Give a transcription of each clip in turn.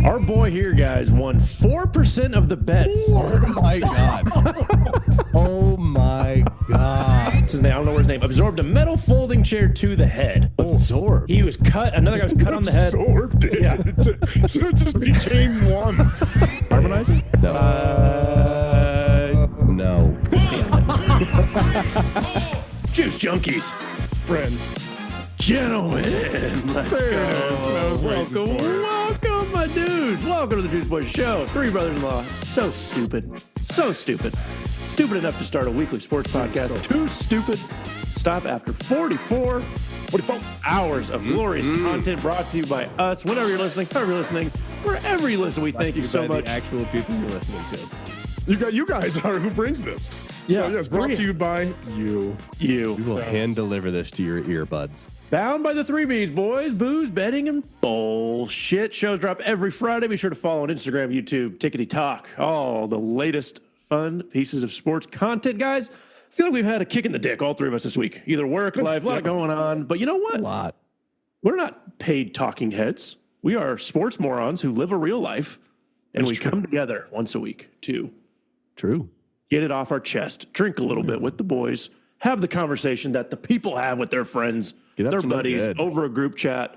Our boy here, guys, won 4% of the bets. Oh my God. Oh my God. What's his name? I don't know where his name. Absorbed a metal folding chair to the head. Absorbed. He was cut. Another guy was cut on the head. Absorbed it. Yeah. So it just became one. Harmonizing? No. No. Juice junkies. Friends. Gentlemen, let's go. Welcome, my dudes. Welcome to the Juice Boys Show. Three brothers-in-law. So stupid. So stupid. Stupid enough to start a weekly sports podcast. Too stupid. Stop after 44 hours of glorious content brought to you by us. Whenever you're listening, however you're listening, wherever you listen, we thank you so much. The actual people you're listening to. You guys are who brings this. Yeah, So, yes, brought to you by you. You. We will hand deliver this to your earbuds. Bound by the 3 B's, boys. Booze, betting, and bullshit. Shows drop every Friday. Be sure to follow on Instagram, YouTube, Tickety Talk. All the latest fun pieces of sports content, guys. I feel like we've had a kick in the dick, all three of us this week. Either work, life, a lot going on. But you know what? A lot. We're not paid talking heads. We are sports morons who live a real life. And we come together once a week to True. get it off our chest, drink a little bit with the boys, have the conversation that the people have with their friends, their buddies, over a group chat.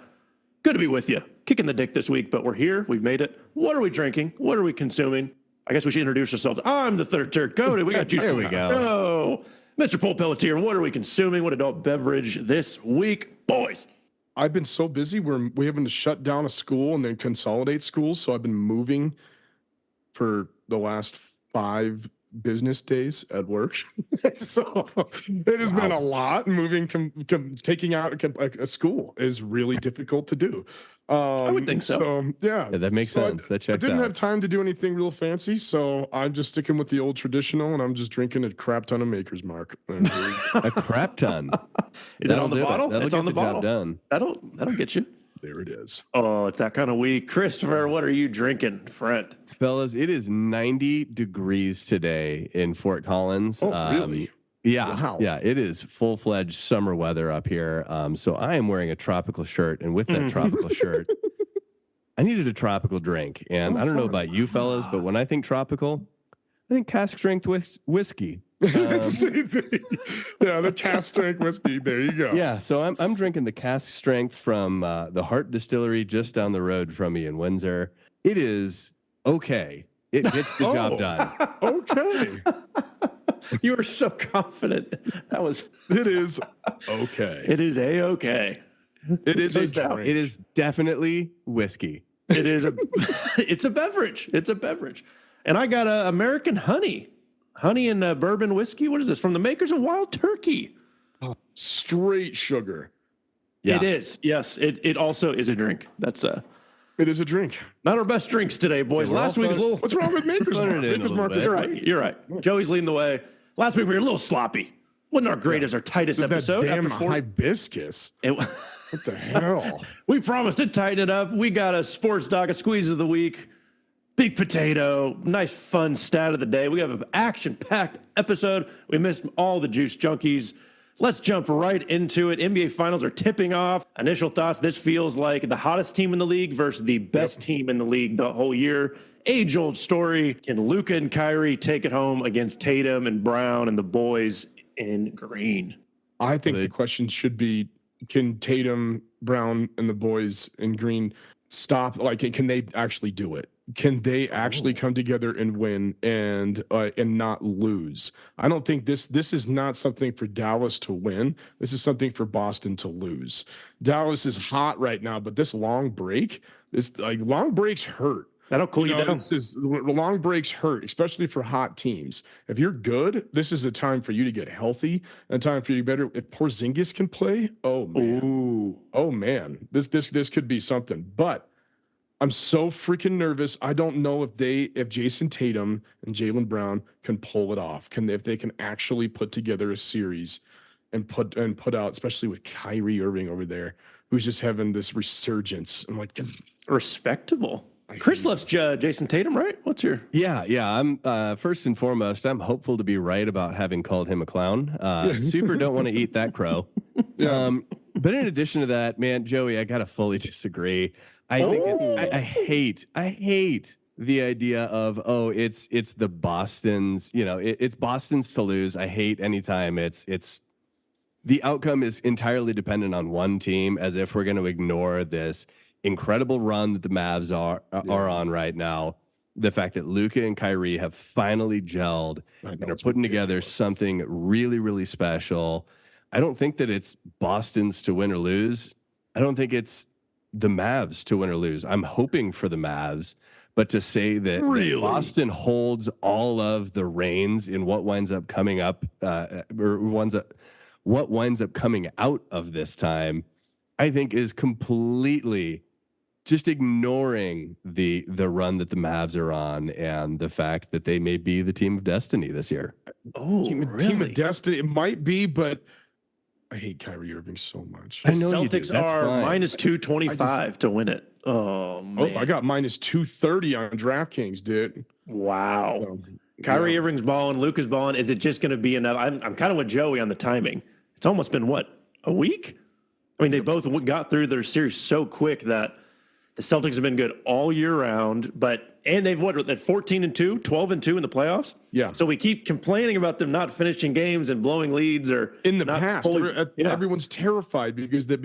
Good to be with you. Kicking the dick this week, but we're here. We've made it. What are we drinking? What are we consuming? I guess we should introduce ourselves. I'm the third turd, Cody. We got you. There we go. Oh, Mr. Paul Pelletier, what are we consuming? What adult beverage this week, boys? I've been so busy. We having to shut down a school and then consolidate schools. So I've been moving for the last 5 business days at work. So it has been a lot. Moving, taking out a school is really difficult to do. I would think so. Yeah, that makes sense. That checks I didn't out. have time to do anything real fancy, so I'm just sticking with the old traditional, and I'm just drinking a crap ton of Maker's Mark. A crap ton. Is it on the bottle? It's on the bottle. Job done. That'll get you. There it is. Oh, it's that kind of week. Christopher, what are you drinking, friend? Fellas, it is 90 degrees today in Fort Collins. Oh, really? Yeah. Wow. Yeah, it is full-fledged summer weather up here. So I am wearing a tropical shirt, and with that tropical shirt, I needed a tropical drink. And I don't know about you fellas, but when I think tropical, I think cask strength whiskey. It's the same thing. Yeah, the cask strength whiskey. There you go. Yeah, so I'm drinking the cask strength from the Hart Distillery just down the road from me in Windsor. It is okay. It gets the job done. Okay. You were so confident. It is okay. It is a-okay. It is a drink. It is definitely whiskey. It is it's a beverage. It's a beverage. And I got a American honey and bourbon whiskey. What is this? From the makers of Wild Turkey. Straight sugar. Yeah. It is. Yes. It also is a drink. That's It is a drink. not our best drinks today, boys. Last week was a little. What's wrong with Maker's Phone Mark? it in a Maker's little Mark bit. is You're right. You're right. Joey's leading the way. Last week we were a little sloppy. Wasn't our greatest, our tightest That episode. damn After 4, hibiscus. What the hell? we promised to tighten it up. We got a sports doc, a squeeze of the week, big potato, nice fun stat of the day. We have an action-packed episode. We missed all the juice junkies. Let's jump right into it. NBA Finals are tipping off. Initial thoughts, this feels like the hottest team in the league versus the best team in the league the whole year. Age-old story. Can Luka and Kyrie take it home against Tatum and Brown and the boys in green? I think the question should be, can Tatum, Brown, and the boys in green stop? Like, can they actually do it? Can they actually come together and win and not lose? I don't think this is not something for Dallas to win. This is something for Boston to lose. Dallas is hot right now, but this long break, long breaks hurt. That'll cool you down. Long breaks hurt, especially for hot teams. If you're good, this is a time for you to get healthy, a time for you to get better. If Porzingis can play, oh man, this could be something. But I'm so freaking nervous. I don't know if Jason Tatum and Jaylen Brown can pull it off. If they can actually put together a series and put out, especially with Kyrie Irving over there, who's just having this resurgence. I'm like, respectable. Chris loves Jason Tatum, right? What's your? Yeah. I'm first and foremost, I'm hopeful to be right about having called him a clown. Super don't want to eat that crow. Yeah. But in addition to that, man, Joey, I gotta fully disagree. I think I hate the idea of, oh, it's the Boston's, it's Boston's to lose. I hate anytime it's the outcome is entirely dependent on one team, as if we're going to ignore this incredible run that the Mavs are on right now. The fact that Luka and Kyrie have finally gelled and are putting together something really, really special. I don't think that it's Boston's to win or lose. I don't think it's the Mavs to win or lose. I'm hoping for the Mavs, but to say that Boston holds all of the reins in what winds up coming up, what winds up coming out of this time, I think is completely just ignoring the run that the Mavs are on and the fact that they may be the team of destiny this year. Oh, team of destiny. It might be, but I hate Kyrie Irving so much. The Celtics are minus 225 to win it. Oh, man. I got minus 230 on DraftKings, dude. Wow. Kyrie Irving's balling, Luka's balling. Is it just going to be enough? I'm kind of with Joey on the timing. It's almost been, a week? I mean, they both got through their series so quick that the Celtics have been good all year round, and they've at 14-2, 12-2 in the playoffs. Yeah. So we keep complaining about them not finishing games and blowing leads, or in the past. Everyone's terrified because they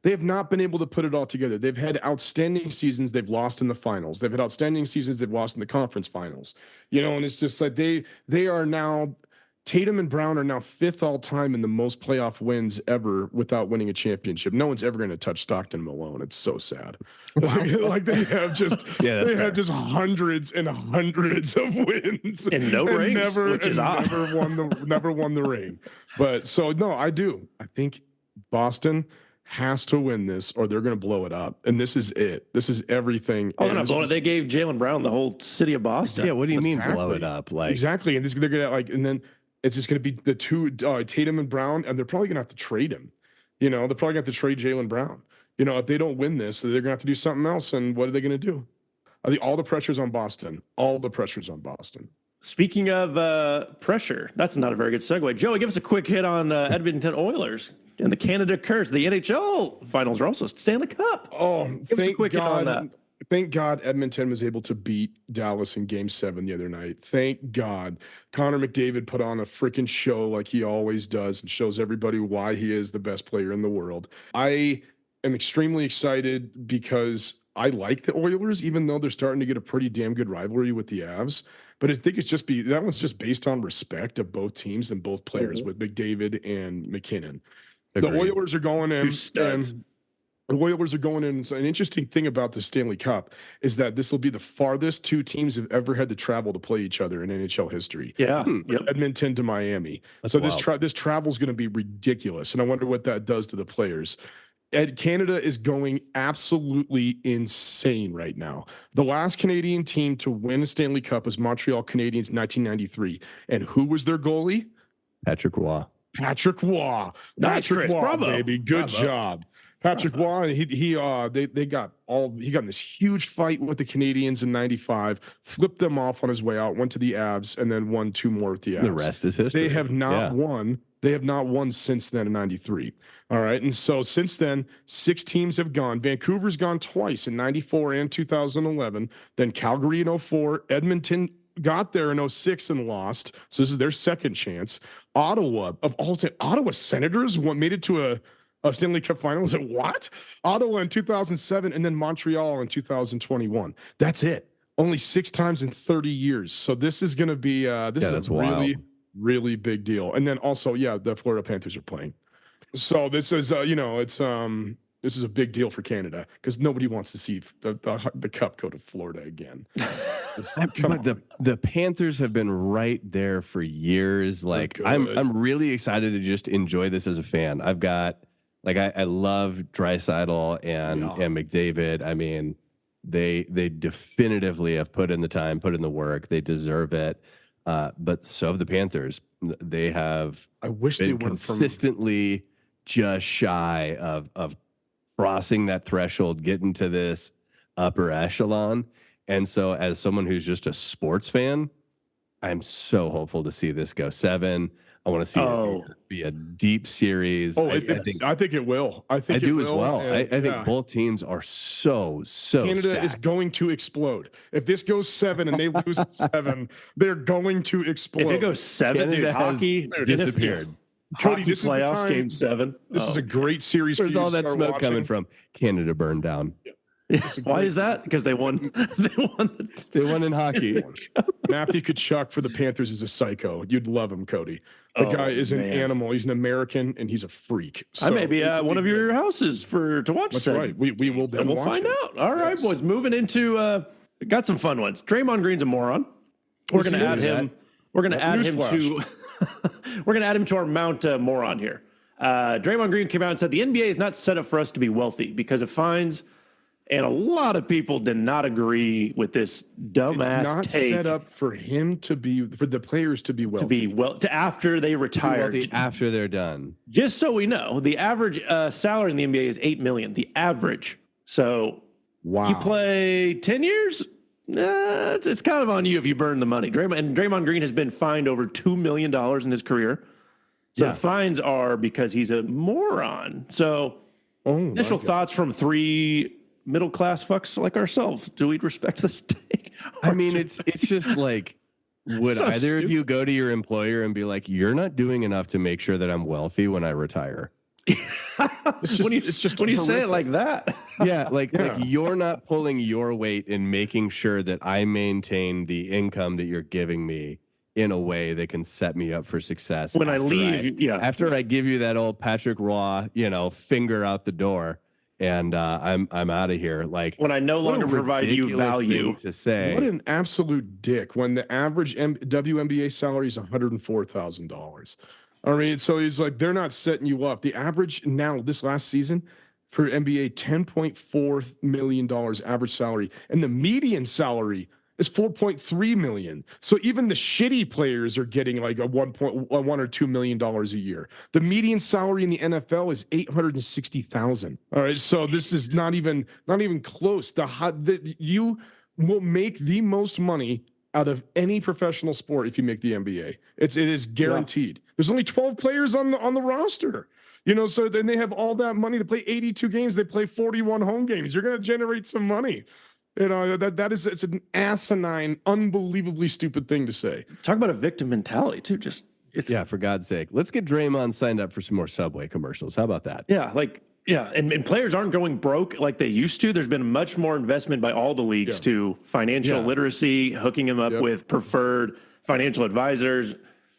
have not been able to put it all together. They've had outstanding seasons. They've lost in the finals. They've had outstanding seasons. They've lost in the conference finals. And it's just like they are now. Tatum and Brown are now 5th all time in the most playoff wins ever without winning a championship. No one's ever going to touch Stockton and Malone. It's so sad. Wow. Like they have just have just hundreds and hundreds of wins and no rings, which is odd. Never won the ring. But so no, I do. I think Boston has to win this or they're going to blow it up. And this is it. This is everything. Oh, they're not blowing it. They gave Jaylen Brown the whole city of Boston. Yeah, what do you mean blow it up? Like exactly. And they're going to and then it's just going to be the two, Tatum and Brown, and they're probably going to have to trade him. They're probably going to have to trade Jaylen Brown. If they don't win this, they're going to have to do something else. And what are they going to do? I think all the pressure's on Boston. All the pressure's on Boston. Speaking of pressure, that's not a very good segue. Joey, give us a quick hit on Edmonton Oilers and the Canada Curse. The NHL finals are also Stanley Cup. Oh, give us a quick hit on that. Thank God Edmonton was able to beat Dallas in Game 7 the other night. Thank God. Connor McDavid put on a freaking show like he always does and shows everybody why he is the best player in the world. I am extremely excited because I like the Oilers, even though they're starting to get a pretty damn good rivalry with the Avs. But I think that one's just based on respect of both teams and both players with McDavid and McKinnon. Agreed. The Oilers are going in. The Oilers are going in. So an interesting thing about the Stanley Cup is that this will be the farthest two teams have ever had to travel to play each other in NHL history. Yeah. Yep. Edmonton to Miami. That's wild. This travel is going to be ridiculous. And I wonder what that does to the players. Canada is going absolutely insane right now. The last Canadian team to win a Stanley Cup was Montreal Canadiens 1993. And who was their goalie? Patrick Roy. Nice, Chris. Bravo. Baby. Good job. Patrick Roy, he got in this huge fight with the Canadians in 95, flipped them off on his way out, went to the Avs, and then won 2 more with the Avs. The rest is history. They have not won. They have not won since then in 93. All right. And so since then, 6 teams have gone. Vancouver's gone twice in 94 and 2011. Then Calgary in 04. Edmonton got there in 06 and lost. So this is their second chance. Ottawa, of all time, Ottawa Senators made it to a Stanley Cup Finals at what? Ottawa in 2007 and then Montreal in 2021. That's it. Only 6 times in 30 years. So this is going to be this is a really, really big deal. And then also, the Florida Panthers are playing. So this is this is a big deal for Canada because nobody wants to see the Cup go to Florida again. But the Panthers have been right there for years. Like I'm really excited to just enjoy this as a fan. I've got I love Draisaitl and McDavid. I mean, they definitively have put in the time, put in the work. They deserve it. But so have the Panthers. They have been consistently just shy of crossing that threshold, getting to this upper echelon. And so as someone who's just a sports fan, I'm so hopeful to see this go 7. I want to see Oh. it be a deep series. Oh, I think it will. I think I it do as will, well. and, I think both teams are so Canada is stacked. going to explode. If this goes 7 and they lose 7, they're going to explode. If it goes 7, dude, Canada has hockey disappeared. Cody, Hockey this is the playoffs, time. game 7. This is a great series. Where's for you all to that start smoke coming watching. from? Canada burned down. Why is that? Because they won. They won. They won in hockey. Matthew Tkachuk for the Panthers is a psycho. You'd love him, Cody. The Oh, guy is an man. animal. He's an American, and he's a freak. I may be at one of your houses to watch. That's that. right. We will then And we'll watch find it. out. All right, Yes. boys. Moving into got some fun ones. Draymond Green's a moron. We're Yes, going he to add is. him. We're going to add him to. We're going to add him to our Mount Moron here. Draymond Green came out and said the NBA is not set up for us to be wealthy because of fines, and a lot of people did not agree with this dumbass It's not take. set up for him to be, for the players to be wealthy. to after they retire. After they're done. Just so we know, the average salary in the NBA is $8 million. The average. So Wow. you play 10 years. It's kind of on you if you burn the money. Draymond Green has been fined over $2 million in his career. So the fines are because he's a moron. So initial thoughts from 3 middle-class fucks like ourselves. Do we respect this take? I mean, it's just like, would So either stupid. of you go to your employer and be like, you're not doing enough to make sure that I'm wealthy when I retire? when you say it like that. Yeah, like you're not pulling your weight in making sure that I maintain the income that you're giving me in a way that can set me up for success. When I leave, After I give you that old Patrick Roy, finger out the door, and I'm out of here. Like when I no longer provide you ridiculous value. thing to say. What an absolute dick when the average WNBA salary is $104,000. I mean, so he's like, they're not setting you up. The average now, this last season for NBA, $10.4 million average salary. And the median salary is $4.3 million. So even the shitty players are getting like a $1 or $2 million a year. The median salary in the NFL is $860,000. All right, so this is not even close. You will make the most money out of any professional sport if you make the NBA. It is guaranteed. Yeah. There's only 12 players on the roster. So then they have all that money to play 82 games. They play 41 home games. You're going to generate some money. It's an asinine, unbelievably stupid thing to say. Talk about a victim mentality too. For God's sake, let's get Draymond signed up for some more Subway commercials. How about that? And players aren't going broke like they used to. There's been much more investment by all the leagues to financial literacy, hooking them up with preferred financial advisors,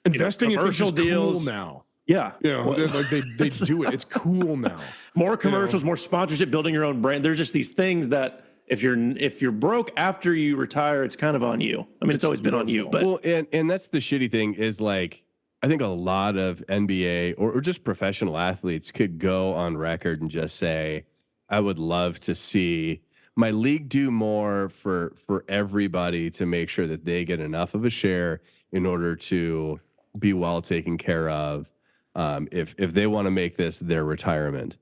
investing in commercial deals cool now. Yeah, like they do it. It's cool now. More commercials, more sponsorship, building your own brand. There's just these things that if you're broke after you retire, it's kind of on you. I mean, it's always been on you. But and that's the shitty thing is like, I think a lot of NBA or just professional athletes could go on record and just say, I would love to see my league do more for everybody to make sure that they get enough of a share in order to be well taken care of. If they want to make this their retirement,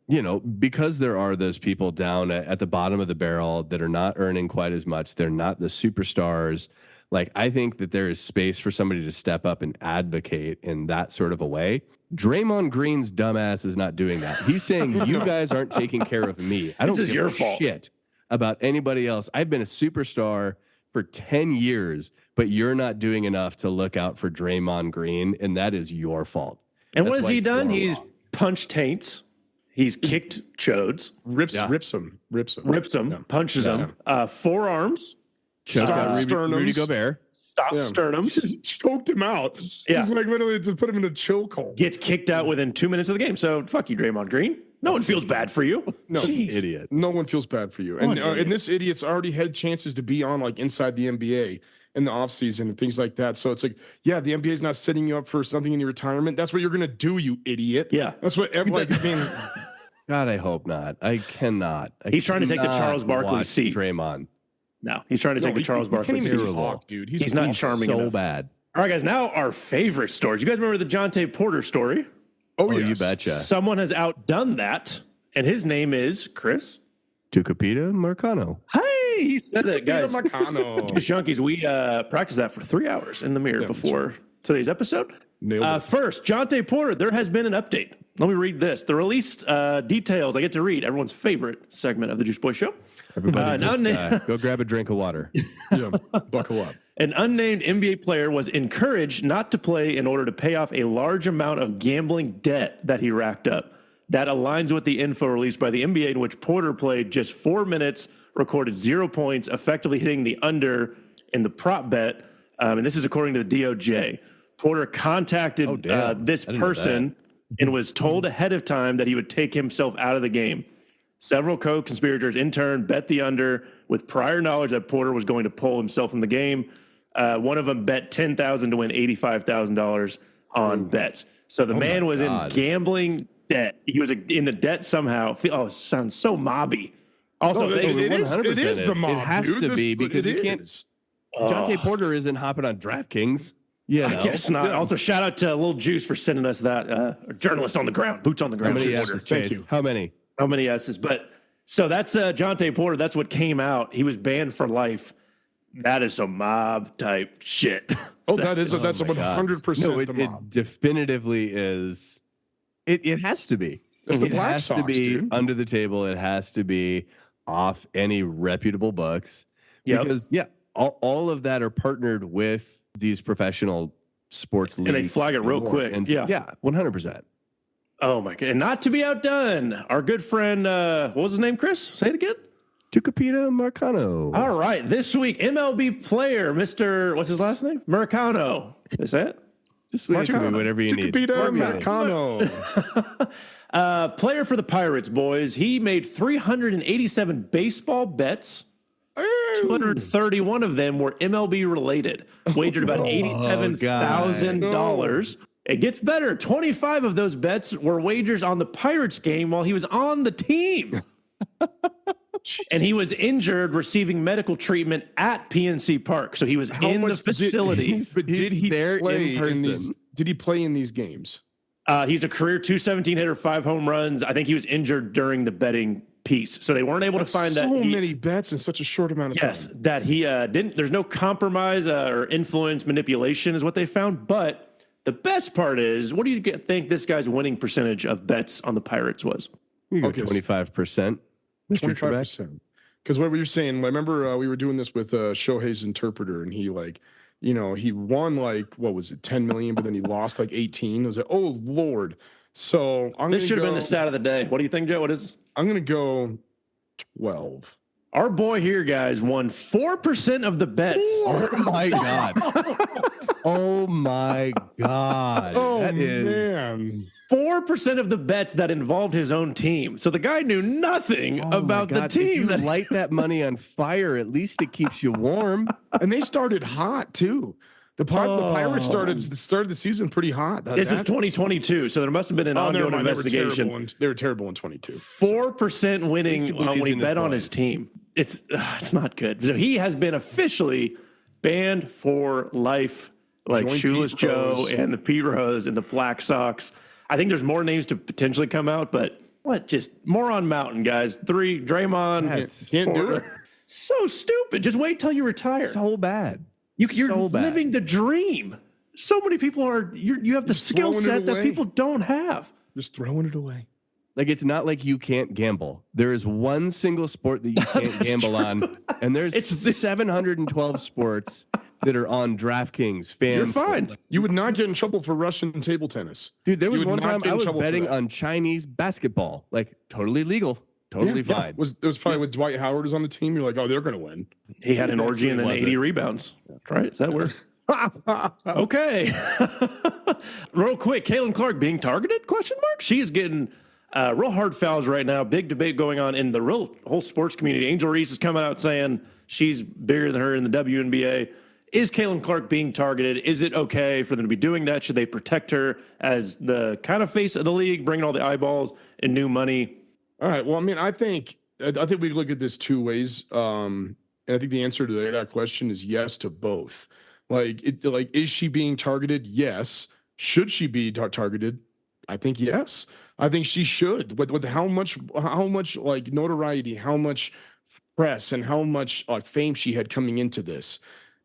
because there are those people down at the bottom of the barrel that are not earning quite as much. They're not the superstars. Like, I think that there is space for somebody to step up and advocate in that sort of a way. Draymond Green's dumbass is not doing that. He's saying, you guys aren't taking care of me. I don't give your a fault. Shit about anybody else. I've been a superstar for 10 years, but you're not doing enough to look out for Draymond Green, and that is your fault. And what has he done? He's punched taints. He's kicked chodes. Rips him. Punches him. Forearms. Rudy Gobert. Sternums. Choked him out. Yeah. He's like literally to put him in a chokehold. Gets kicked out within 2 minutes of the game. So fuck you, Draymond Green. No one feels bad for you. No, idiot. No one feels bad for you. And this idiot's already had chances to be on like inside the NBA in the offseason and things like that. So it's like, the NBA is not setting you up for something in your retirement. That's what you're gonna do, you idiot. Yeah. That's what God, I hope not. I cannot. He's trying to take the Charles Barkley seat. Draymond. No, he's trying to take the Charles Barkley seat. Dude. He's not charming so enough. bad. All right, guys. Now our favorite stories. You guys remember the Jonte Porter story? Oh, yes. You betcha. Someone has outdone that, and his name is Chris Tucupita Marcano. Hey, he said that, guys. Marcano. Juice Junkies, we practiced that for 3 hours in the mirror before today's episode. Nailed it. First, Jonte Porter, there has been an update. Let me read this. The released details, I get to read everyone's favorite segment of the Juice Boy Show. Everybody go grab a drink of water. Yeah, buckle up. An unnamed NBA player was encouraged not to play in order to pay off a large amount of gambling debt that he racked up. That aligns with the info released by the NBA, in which Porter played just 4 minutes, recorded 0 points, effectively hitting the under in the prop bet. And this is according to the DOJ. Porter contacted this person and was told ahead of time that he would take himself out of the game. Several co-conspirators in turn bet the under with prior knowledge that Porter was going to pull himself from the game. One of them bet $10,000 to win $85,000 on bets. So the man was in gambling debt. He was in the debt somehow. Oh, it sounds so mobby. Also, it is the mob. It has to be because you can't. Jonte Porter isn't hopping on DraftKings. Yeah, I guess not. Yeah. Also, shout out to Lil Juice for sending us that. Journalist on the ground, boots on the ground. How many S's, Thank you. How many? How many S's? But so that's Jonte Porter. That's what came out. He was banned for life. That is some mob type shit. Oh, that's 100%. No, it definitively is. It has to be. It's the Black has Sox, to be dude. Under the table. It has to be off any reputable books. Yep. Because all of that are partnered with these professional sports leagues. And they flag it real quick. And yeah, 100%. Oh my God. And not to be outdone, our good friend, what was his name, Chris? Say it again. Tucupita Marcano. All right. This week, MLB player, Mr. What's his last name? Marcano. Is that it? Just wait to me whatever you need. Tucupita Marcano. Player for the Pirates, boys. He made 387 baseball bets. 231 of them were MLB related. Wagered about $87,000. It gets better. 25 of those bets were wagers on the Pirates game while he was on the team. And he was injured receiving medical treatment at PNC Park. So he was in the facility. Did he there play in person? Did he play in these games? He's a career 217 hitter, 5 home runs. I think he was injured during the betting piece. So they weren't able to find that. So many bets in such a short amount of time. Yes, that he didn't. There's no compromise or influence manipulation is what they found. But the best part is, what do you think this guy's winning percentage of bets on the Pirates was? You go 25%. 25%. Because what you're saying, I remember we were doing this with Shohei's interpreter, and he he won what was it, 10 million, but then he lost 18. I was like, oh Lord. So this should have been the stat of the day. What do you think, Joe? What is? I'm gonna go 12. Our boy here, guys, won 4% of the bets. Oh my God. Oh my God. Oh that is man. 4% of the bets that involved his own team. So the guy knew nothing about the team. If you light that money on fire, at least it keeps you warm. And they started hot too. The Pirates started the season pretty hot. This is 2022, so there must have been an ongoing investigation. They were terrible in 22. 4% winning when he bet on his team. It's not good. So he has been officially banned for life, like Shoeless Joe and the Pete Rose and the Black Sox. I think there's more names to potentially come out, but just Moron Mountain, guys. 3, Draymond. Can't do it. So stupid. Just wait till you retire. So bad. You're living the dream. So many people you have the skill set that people don't have. Just throwing it away. It's not like you can't gamble. There is one single sport that you can't gamble on, and there's 712 sports that are on DraftKings. You're fine. You would not get in trouble for Russian table tennis. Dude, there was one time I was betting on Chinese basketball. Totally legal. Totally fine. It was probably with Dwight Howard is on the team. You're like, oh, they're going to win. He had an orgy and then 80 rebounds. Right? Is that where? Okay. Real quick, Caitlyn Clark being targeted? Question mark. She is getting real hard fouls right now. Big debate going on in the whole sports community. Angel Reese is coming out saying she's bigger than her in the WNBA. Is Caitlyn Clark being targeted? Is it okay for them to be doing that? Should they protect her as the kind of face of the league, bringing all the eyeballs and new money? All right. Well, I think we look at this two ways. And I think the answer to that question is yes to both. Is she being targeted? Yes. Should she be targeted? I think yes. I think she should. With how much notoriety, how much press, and how much fame she had coming into this.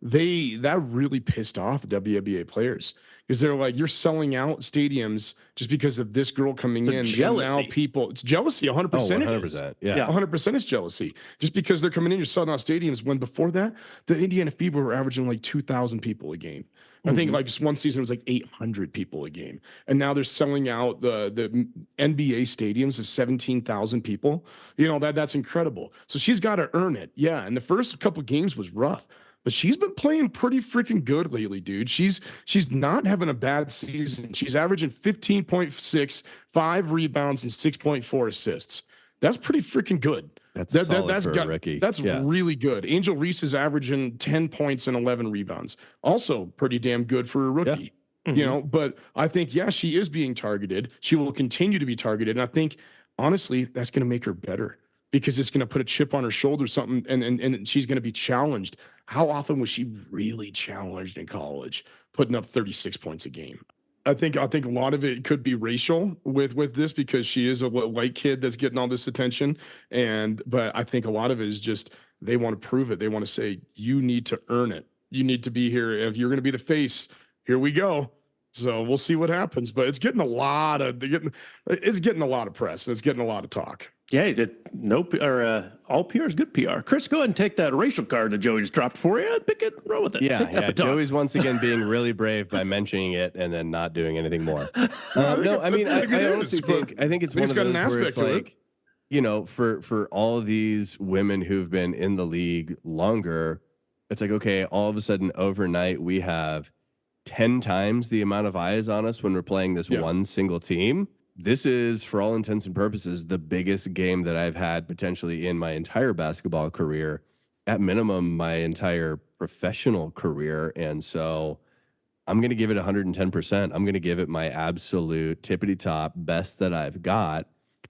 that really pissed off the WNBA players because they're like, you're selling out stadiums just because of this girl coming in. Jealousy. And now it's jealousy. 100%. Oh, it 100%. is. Yeah. 100% is jealousy. Just because they're coming in, you're selling out stadiums. When before that, the Indiana Fever were averaging like 2,000 people a game. I think like just one season it was like 800 people a game. And now they're selling out the NBA stadiums of 17,000 people. You know, that's incredible. So she's got to earn it. Yeah. And the first couple games was rough. But she's been playing pretty freaking good lately, dude. She's not having a bad season. She's averaging 15.6, 5 rebounds, and 6.4 assists. That's pretty freaking good. That's solid for a rookie. That's really good. Angel Reese is averaging 10 points and 11 rebounds. Also pretty damn good for a rookie. Yeah. You know, but I think, she is being targeted. She will continue to be targeted. And I think, honestly, that's going to make her better because it's going to put a chip on her shoulder or something, and she's going to be challenged. How often was she really challenged in college, putting up 36 points a game? I think a lot of it could be racial with this because she is a white kid that's getting all this attention. But I think a lot of it is just they want to prove it. They want to say, you need to earn it. You need to be here. If you're going to be the face, here we go. So we'll see what happens. But it's getting a lot of press. It's getting a lot of talk. Yeah, all PR is good PR. Chris, go ahead and take that racial card that Joey just dropped for you and pick it, roll with it. Yeah. Joey's once again being really brave by mentioning it and then not doing anything more. No, I mean, I honestly think it's one of those where it's like, you know, for all these women who've been in the league longer, it's like, okay, all of a sudden overnight we have 10 times the amount of eyes on us when we're playing this one single team. This is, for all intents and purposes, the biggest game that I've had potentially in my entire basketball career, at minimum, my entire professional career. And so I'm going to give it 110%. I'm going to give it my absolute tippity top best that I've got.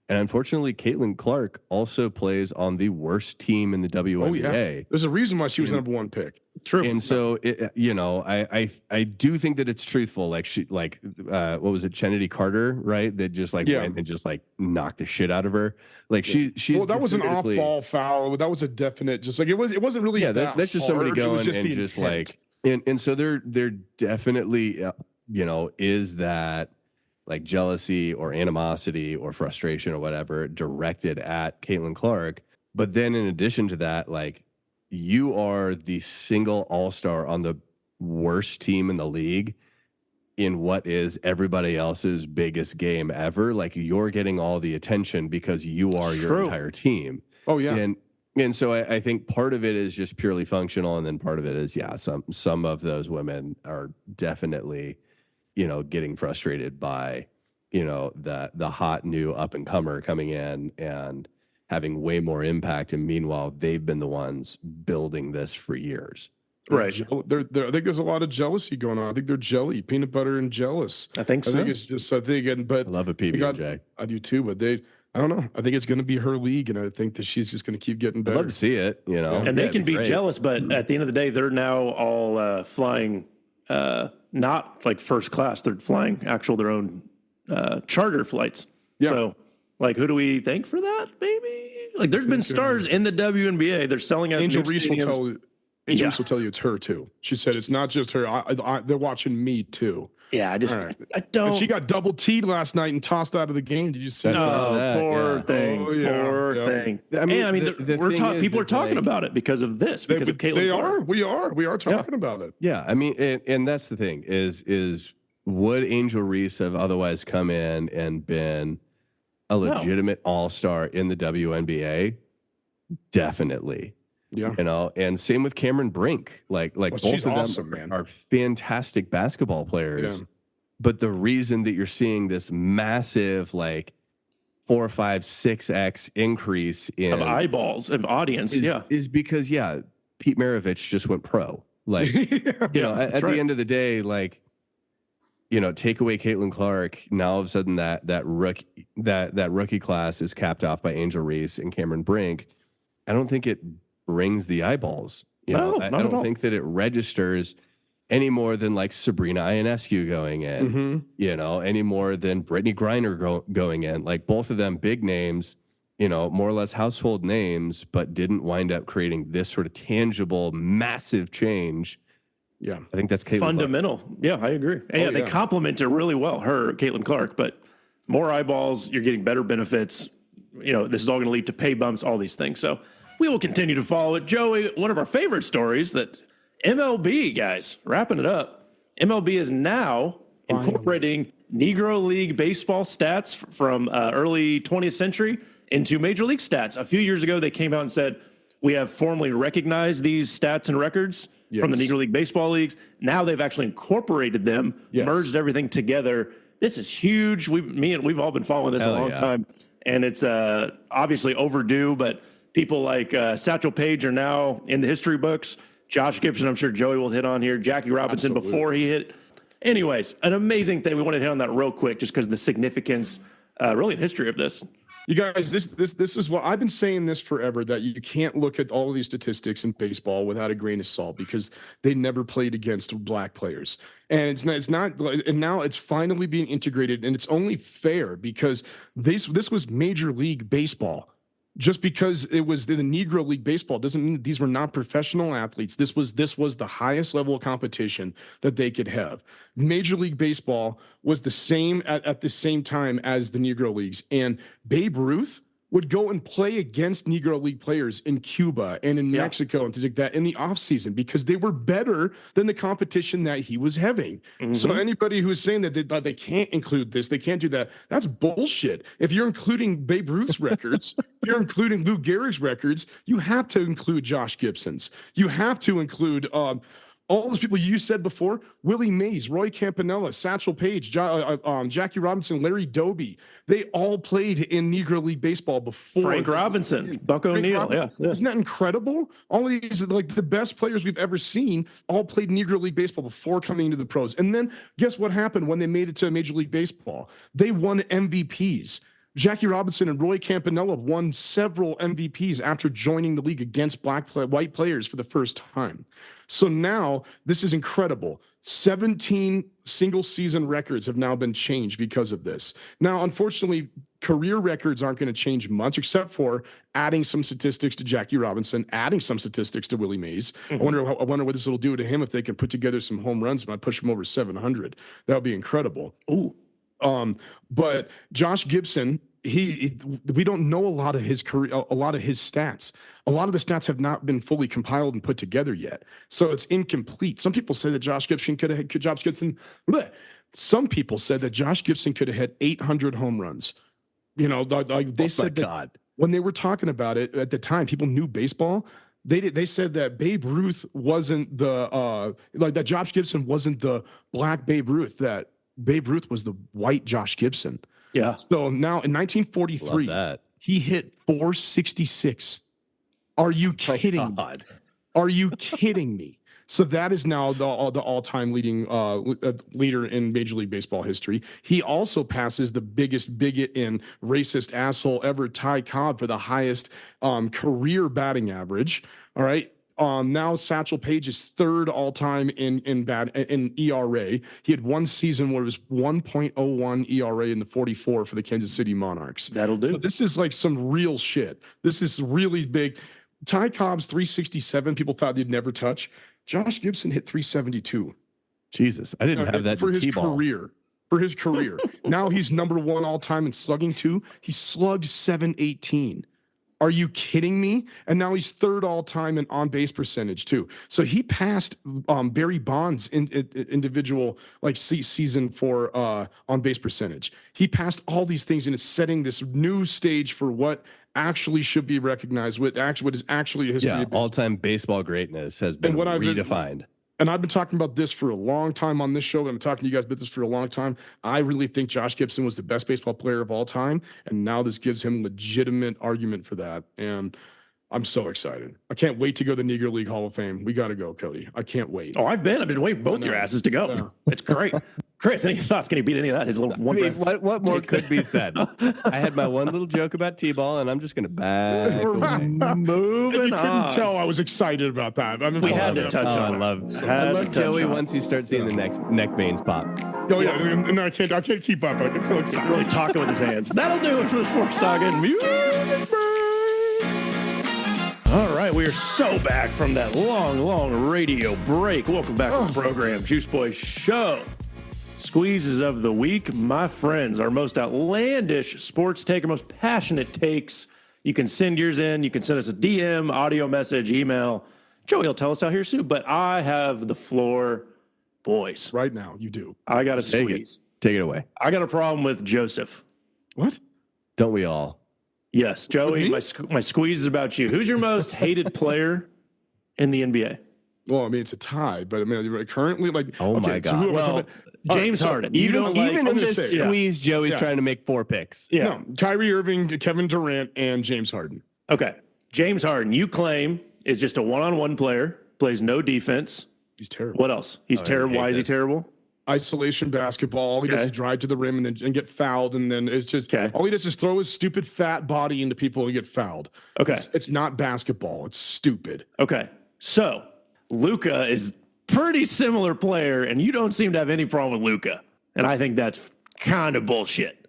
And unfortunately, Caitlyn Clark also plays on the worst team in the WNBA. Oh, yeah. There's a reason why she was the number one pick. True. And so, I do think that it's truthful. Like what was it, Shenanigans Carter, right? That just went and just knocked the shit out of her. Like she's. Well, that was an off-ball foul. That was a definite. Just like it wasn't really. Yeah, that's just somebody going and just like. And so there definitely, is that like jealousy or animosity or frustration or whatever directed at Caitlyn Clark. But then in addition to that, like, you are the single all-star on the worst team in the league in what is everybody else's biggest game ever. Like, you're getting all the attention because you are your entire team. Oh, yeah. And so I think part of it is just purely functional. And then part of it is, some of those women are definitely, getting frustrated by, the hot new up-and-comer coming in and having way more impact, and meanwhile they've been the ones building this for years. Right. I think there's a lot of jealousy going on. I think they're jelly, peanut butter and jealous. I think so. I think it's just but I love a PB&J. I do too, but I don't know. I think it's going to be her league, and I think that she's just going to keep getting better. I'd love to see it, And they can be jealous, but at the end of the day, they're now all flying not like first class. They're flying their own charter flights. Yeah. So, like, who do we thank for that, baby? Like, there's been stars in the WNBA. They're selling out. Angel Reese will tell you. Angel Reese will tell you it's her too. She said it's not just her. They're watching me too. Yeah, I don't. And she got double T'd last night and tossed out of the game. Did you see that? No, poor thing. Poor thing. I mean, people are talking about it because of this, because of Caitlyn Clark. We are talking about it. Yeah, I mean, and that's the thing is would Angel Reese have otherwise come in and been a legitimate all-star in the WNBA? Definitely. Yeah. And same with Cameron Brink. Like both of them are fantastic basketball players. Yeah. But the reason that you're seeing this massive 4, 5, 6x increase in eyeballs of audience is because Pete Maravich just went pro. Like at the end of the day, take away Caitlyn Clark, now all of a sudden that rookie class is capped off by Angel Reese and Cameron Brink. I don't think it brings the eyeballs. I don't think that it registers any more than Sabrina Ionescu going in, any more than Brittany Griner going in. Like, both of them big names, more or less household names, but didn't wind up creating this sort of tangible, massive change. Yeah. I think that's Caitlyn fundamental. Clark. Yeah, I agree. And yeah, they yeah. complement her really well, her, Caitlyn Clark, but more eyeballs, you're getting better benefits. This is all going to lead to pay bumps, all these things. So we will continue to follow it. Joey, one of our favorite stories that MLB, guys, wrapping it up. MLB is now incorporating Negro League baseball stats from early 20th century into Major League stats. A few years ago, they came out and said, we have formally recognized these stats and records from the Negro League baseball leagues. Now they've actually incorporated them, merged everything together. This is huge. We've all been following this a long time, and it's obviously overdue, but people like Satchel Paige are now in the history books. Josh Gibson, I'm sure Joey will hit on here. Jackie Robinson before he hit. Anyways, an amazing thing. We want to hit on that real quick just because the significance, really the history of this. You guys, this is what I've been saying this forever, that you can't look at all of these statistics in baseball without a grain of salt, because they never played against black players. And it's not, and now it's finally being integrated, and it's only fair because this was Major League Baseball. Just because it was the Negro League baseball doesn't mean that these were not professional athletes. This was the highest level of competition that they could have. Major League Baseball was the same at the same time as the Negro Leagues. And Babe Ruth would go and play against Negro League players in Cuba and in Mexico and things like that in the offseason because they were better than the competition that he was having. So anybody who is saying that they can't include this, they can't do that, that's bullshit. If you're including Babe Ruth's records, if you're including Lou Gehrig's records, you have to include Josh Gibson's. You have to include all those people you said before: Willie Mays, Roy Campanella, Satchel Paige, Jackie Robinson, Larry Doby. They all played in Negro League baseball before. Frank Robinson, Buck O'Neill. Yeah. Isn't that incredible? All of these, like the best players we've ever seen, all played Negro League baseball before coming into the pros. And then guess what happened when they made it to Major League Baseball? They won MVPs. Jackie Robinson and Roy Campanella won several MVPs after joining the league against white players for the first time. So now this is incredible. 17 single season records have now been changed because of this. Now, unfortunately, career records aren't going to change much except for adding some statistics to Jackie Robinson, adding some statistics to Willie Mays. I wonder what this will do to him if they can put together some home runs and push him over 700. That would be incredible. Ooh. But Josh Gibson, we don't know a lot of his career, a lot of his stats. A lot of the stats have not been fully compiled and put together yet, so it's incomplete. Some people say that Josh Gibson could have hit. Some people said that Josh Gibson could have hit 800 home runs. They said that when they were talking about it at the time, people knew baseball. They said that Babe Ruth wasn't that Josh Gibson wasn't the black Babe Ruth, that Babe Ruth was the white Josh Gibson. Yeah. So now in 1943, he hit 466. Are you kidding me? Are you kidding me? So that is now the all-time leading leader in Major League Baseball history. He also passes the biggest bigot and racist asshole ever, Ty Cobb, for the highest career batting average. All right. Now Satchel Paige is third all-time in ERA. He had one season where it was 1.01 ERA in the 44 for the Kansas City Monarchs. That'll do. So this is like some real shit. This is really big. Ty Cobb's 367, people thought they'd never touch. Josh Gibson hit 372. Jesus, I didn't have that for his career. For his career. Now he's number one all-time in slugging too. He slugged 718. Are you kidding me? And now he's third all-time in on-base percentage too. So he passed Barry Bonds in individual season for on-base percentage. He passed all these things and is setting this new stage for what actually should be recognized, what is actually a history. Yeah, all-time baseball greatness has been redefined. And I've been talking about this for a long time on this show. I've been talking to you guys about this for a long time. I really think Josh Gibson was the best baseball player of all time. And now this gives him legitimate argument for that. And I'm so excited. I can't wait to go to the Negro League Hall of Fame. We got to go, Cody. I can't wait. Oh, I've been waiting both your asses to go. Yeah. It's great. Chris, any thoughts? Can he beat any of that? His little one. What more could be said? I had my one little joke about T-ball, and I'm just going to back away. Moving on. You couldn't tell I was excited about that. We had to touch on. I love Joey once you start seeing the neck veins pop. Oh yeah, no, I can't keep up. I get so excited. Really talking with his hands. That'll do it for the Sports Talk and Music Break. All right, we are so back from that long radio break. Welcome back to the program, Juice Boy Show. Squeezes of the week, my friends, our most outlandish sports take, our most passionate takes. You can send yours in. You can send us a DM, audio message, email. Joey will tell us out here soon, but I have the floor. Boys. Right now, you do. I got to squeeze. Take it away. I got a problem with Joseph. What? Don't we all? Yes, Joey, my squeeze is about you. Who's your most hated player in the NBA? Well, I mean, it's a tie, but I mean, currently, like, Oh my God. who am I Well, talking- James Harden. You Even don't like- in I'm this just saying, squeeze, Joey's Yeah. trying to make 4 picks. Yeah. No, Kyrie Irving, Kevin Durant, and James Harden. Okay. James Harden, you claim, is just a one-on-one player, plays no defense. He's terrible. What else? He's I terrible. hate Why is he this. terrible? Isolation basketball. All he does Okay. is drive to the rim and get fouled, and then it's just Okay. all he does is throw his stupid fat body into people and get fouled. Okay. It's not basketball. It's stupid. Okay. So, Luka is pretty similar player, and you don't seem to have any problem with Luka. And I think that's kind of bullshit.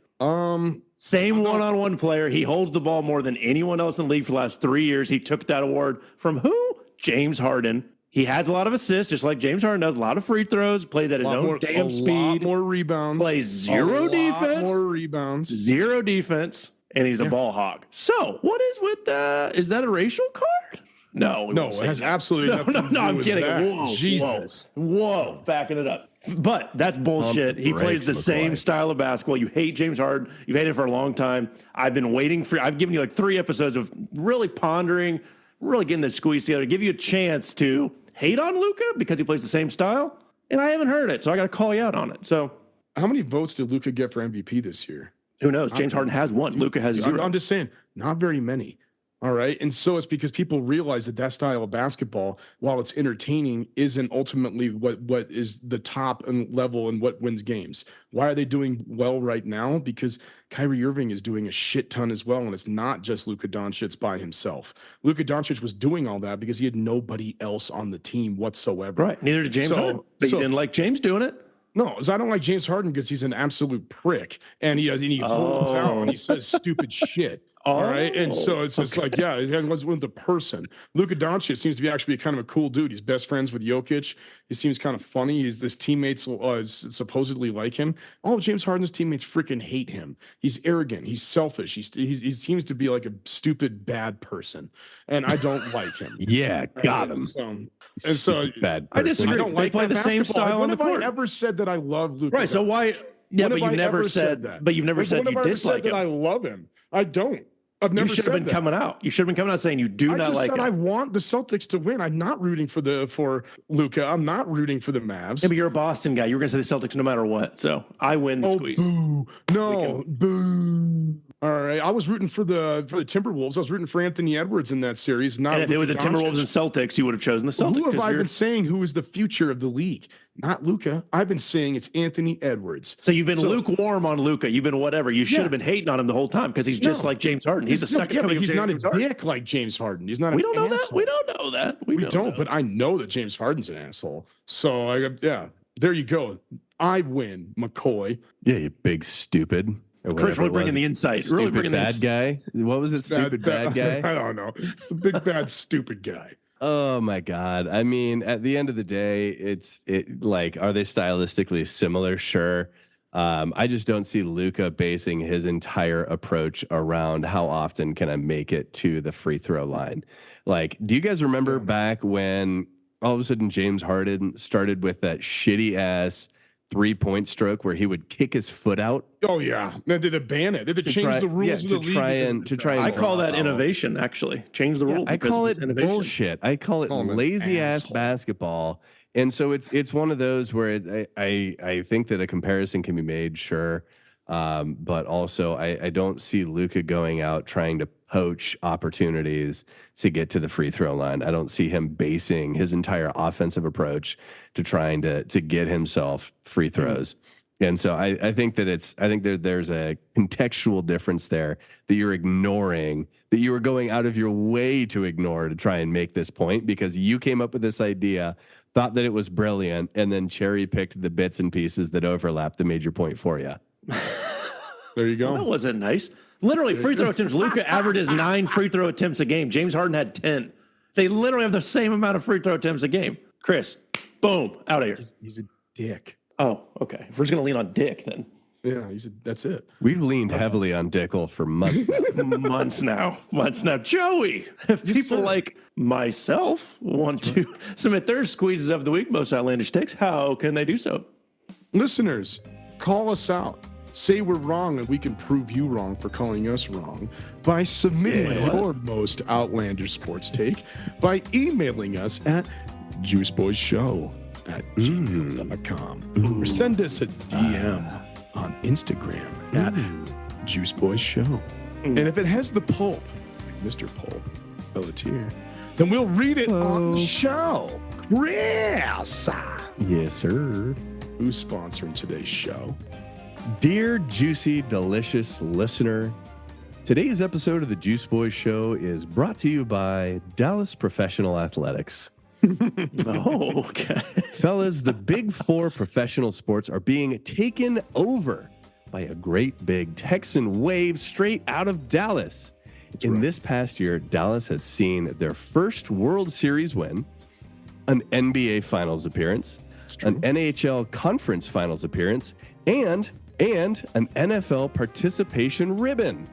Same one-on-one player. He holds the ball more than anyone else in the league for the last 3 years. He took that award from who? James Harden. He has a lot of assists, just like James Harden does. A lot of free throws, plays at his own damn a speed, lot more rebounds. plays zero a lot defense. More rebounds. zero defense, and he's a ball hog. So, what is with is that a racial card? No, we No, won't it say has that. absolutely nothing to do I'm with kidding. that. Whoa, Jesus. whoa, backing it up. But that's bullshit. He plays the same style of basketball. You hate James Harden. You've hated him for a long time. I've been waiting for. I've given you like 3 episodes of really pondering, really getting this squeeze together, to give you a chance to hate on Luka because he plays the same style, and I haven't heard it, so I got to call you out on it. So, How many votes did Luka get for MVP this year? who knows? James Harden has 1. Luka has 0. I'm just saying, not very many. All right. And so it's because people realize that style of basketball, while it's entertaining, isn't ultimately what is the top and level and what wins games. Why are they doing well right now? Because Kyrie Irving is doing a shit ton as well. And it's not just Luka Doncic by himself. Luka Doncic was doing all that because he had nobody else on the team whatsoever. Right. Neither did James Harden. But you didn't like James doing it? No, because I don't like James Harden because he's an absolute prick and he holds out and he says stupid shit. All right. And so it's just like, yeah, he was with the person. Luka Doncic seems to be actually kind of a cool dude. He's best friends with Jokic. He seems kind of funny. His teammates supposedly like him. All of James Harden's teammates freaking hate him. He's arrogant. He's selfish. He seems to be like a stupid, bad person. And I don't like him. Yeah, got him. So Bad person. I disagree. I don't They like play that the same basketball. style on the When have court. I ever said that I love Luka? Right. So why? Yeah, When but have you've I never ever said that. But you've never Like, said when you have I ever dislike said him. that I love him. I don't. I've never You should said have been that. coming out. You should have been coming out saying you do I not just like said him. I want the Celtics to win. I'm not rooting for Luka. I'm not rooting for the Mavs. Yeah, but you're a Boston guy. You were going to say the Celtics no matter what. So I win the squeeze. Boo. No, boo. All right. I was rooting for the Timberwolves. I was rooting for Anthony Edwards in that series. Not And if it was the Luka Timberwolves and Doncic. Celtics, you would have chosen the Celtics. Who have 'cause I you're- been saying who is the future of the league? Not Luka. I've been saying it's Anthony Edwards. So you've been lukewarm on Luka. You've been whatever. You should have been hating on him the whole time because he's just No. like James Harden. He's the second Yeah, coming but he's of not James a Harden. dick like James Harden. He's not. We an don't know that. asshole. We don't know that. We know. don't, but I know that James Harden's an asshole. So there you go. I win, McCoy. Yeah, you big stupid. Or Chris whatever really it bringing was. the insight. Stupid Really bringing bad the guy. What was it? Stupid bad guy. I don't know. It's a big bad stupid guy. Oh my God. I mean, at the end of the day, are they stylistically similar? Sure. I just don't see Luka basing his entire approach around how often can I make it to the free throw line. Like, do you guys remember back when all of a sudden James Harden started with that shitty ass 3-point stroke where he would kick his foot out? Oh yeah, they had to ban it. They had to change the rules of the league. I call that innovation. Actually, change the rules. I because call it's it innovation. bullshit. I call it him an lazy ass asshole. basketball. And so it's one of those where I think that a comparison can be made, sure. But also I don't see Luka going out trying to poach opportunities to get to the free throw line. I don't see him basing his entire offensive approach to trying to get himself free throws. And so I think there's a contextual difference there that you're ignoring, that you were going out of your way to ignore to try and make this point, because you came up with this idea, thought that it was brilliant, and then cherry picked the bits and pieces that overlapped that made your point for you. There you go. Well, that wasn't nice. Literally, free throw attempts. Luka averages 9 free throw attempts a game. James Harden had 10. They literally have the same amount of free throw attempts a game. Chris, boom, out of here. He's a dick. Oh, okay. If we're just going to lean on Dick, then. Yeah, that's it. We've leaned heavily on Dickel for months now. months now. Joey, if people like myself want to submit their squeezes of the week, most outlandish takes, how can they do so? Listeners, call us out. Say we're wrong, and we can prove you wrong for calling us wrong by submitting your most outlandish sports take by emailing us at juiceboyshow@gmail.com or send us a DM on Instagram at juiceboyshow. And if it has the pulp, like Mr. Pulp, Pelletier, then we'll read it on the show. Chris! Yes, sir. Who's sponsoring today's show? Dear juicy, delicious listener, today's episode of the Juice Boys Show is brought to you by Dallas Professional Athletics. Oh, okay. Fellas, the big 4 professional sports are being taken over by a great big Texan wave straight out of Dallas. In this past year, Dallas has seen their first World Series win, an NBA Finals appearance, an NHL Conference Finals appearance, and an NFL participation ribbon.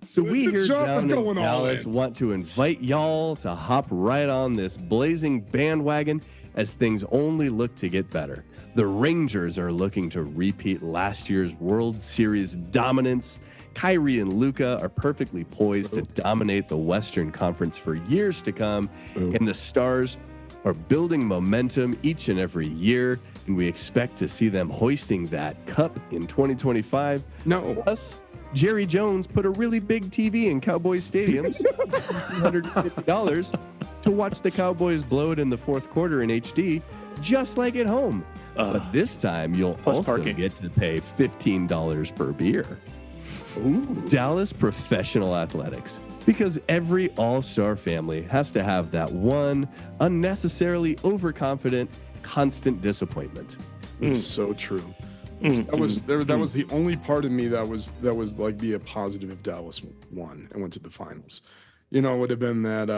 So we here down in Dallas want to invite y'all to hop right on this blazing bandwagon as things only look to get better. The Rangers are looking to repeat last year's World Series dominance. Kyrie and Luka are perfectly poised to dominate the Western Conference for years to come. And the Stars are building momentum each and every year, and we expect to see them hoisting that cup in 2025. Plus, Jerry Jones put a really big TV in Cowboys stadiums, $150 to watch the Cowboys blow it in the fourth quarter in HD, just like at home. But this time, you'll also get to pay $15 per beer. Dallas Professional Athletics. Because every all-star family has to have that one unnecessarily overconfident, constant disappointment. It's so true. That was the only part of me that was like be a positive if Dallas won and went to the finals. You know, it would have been that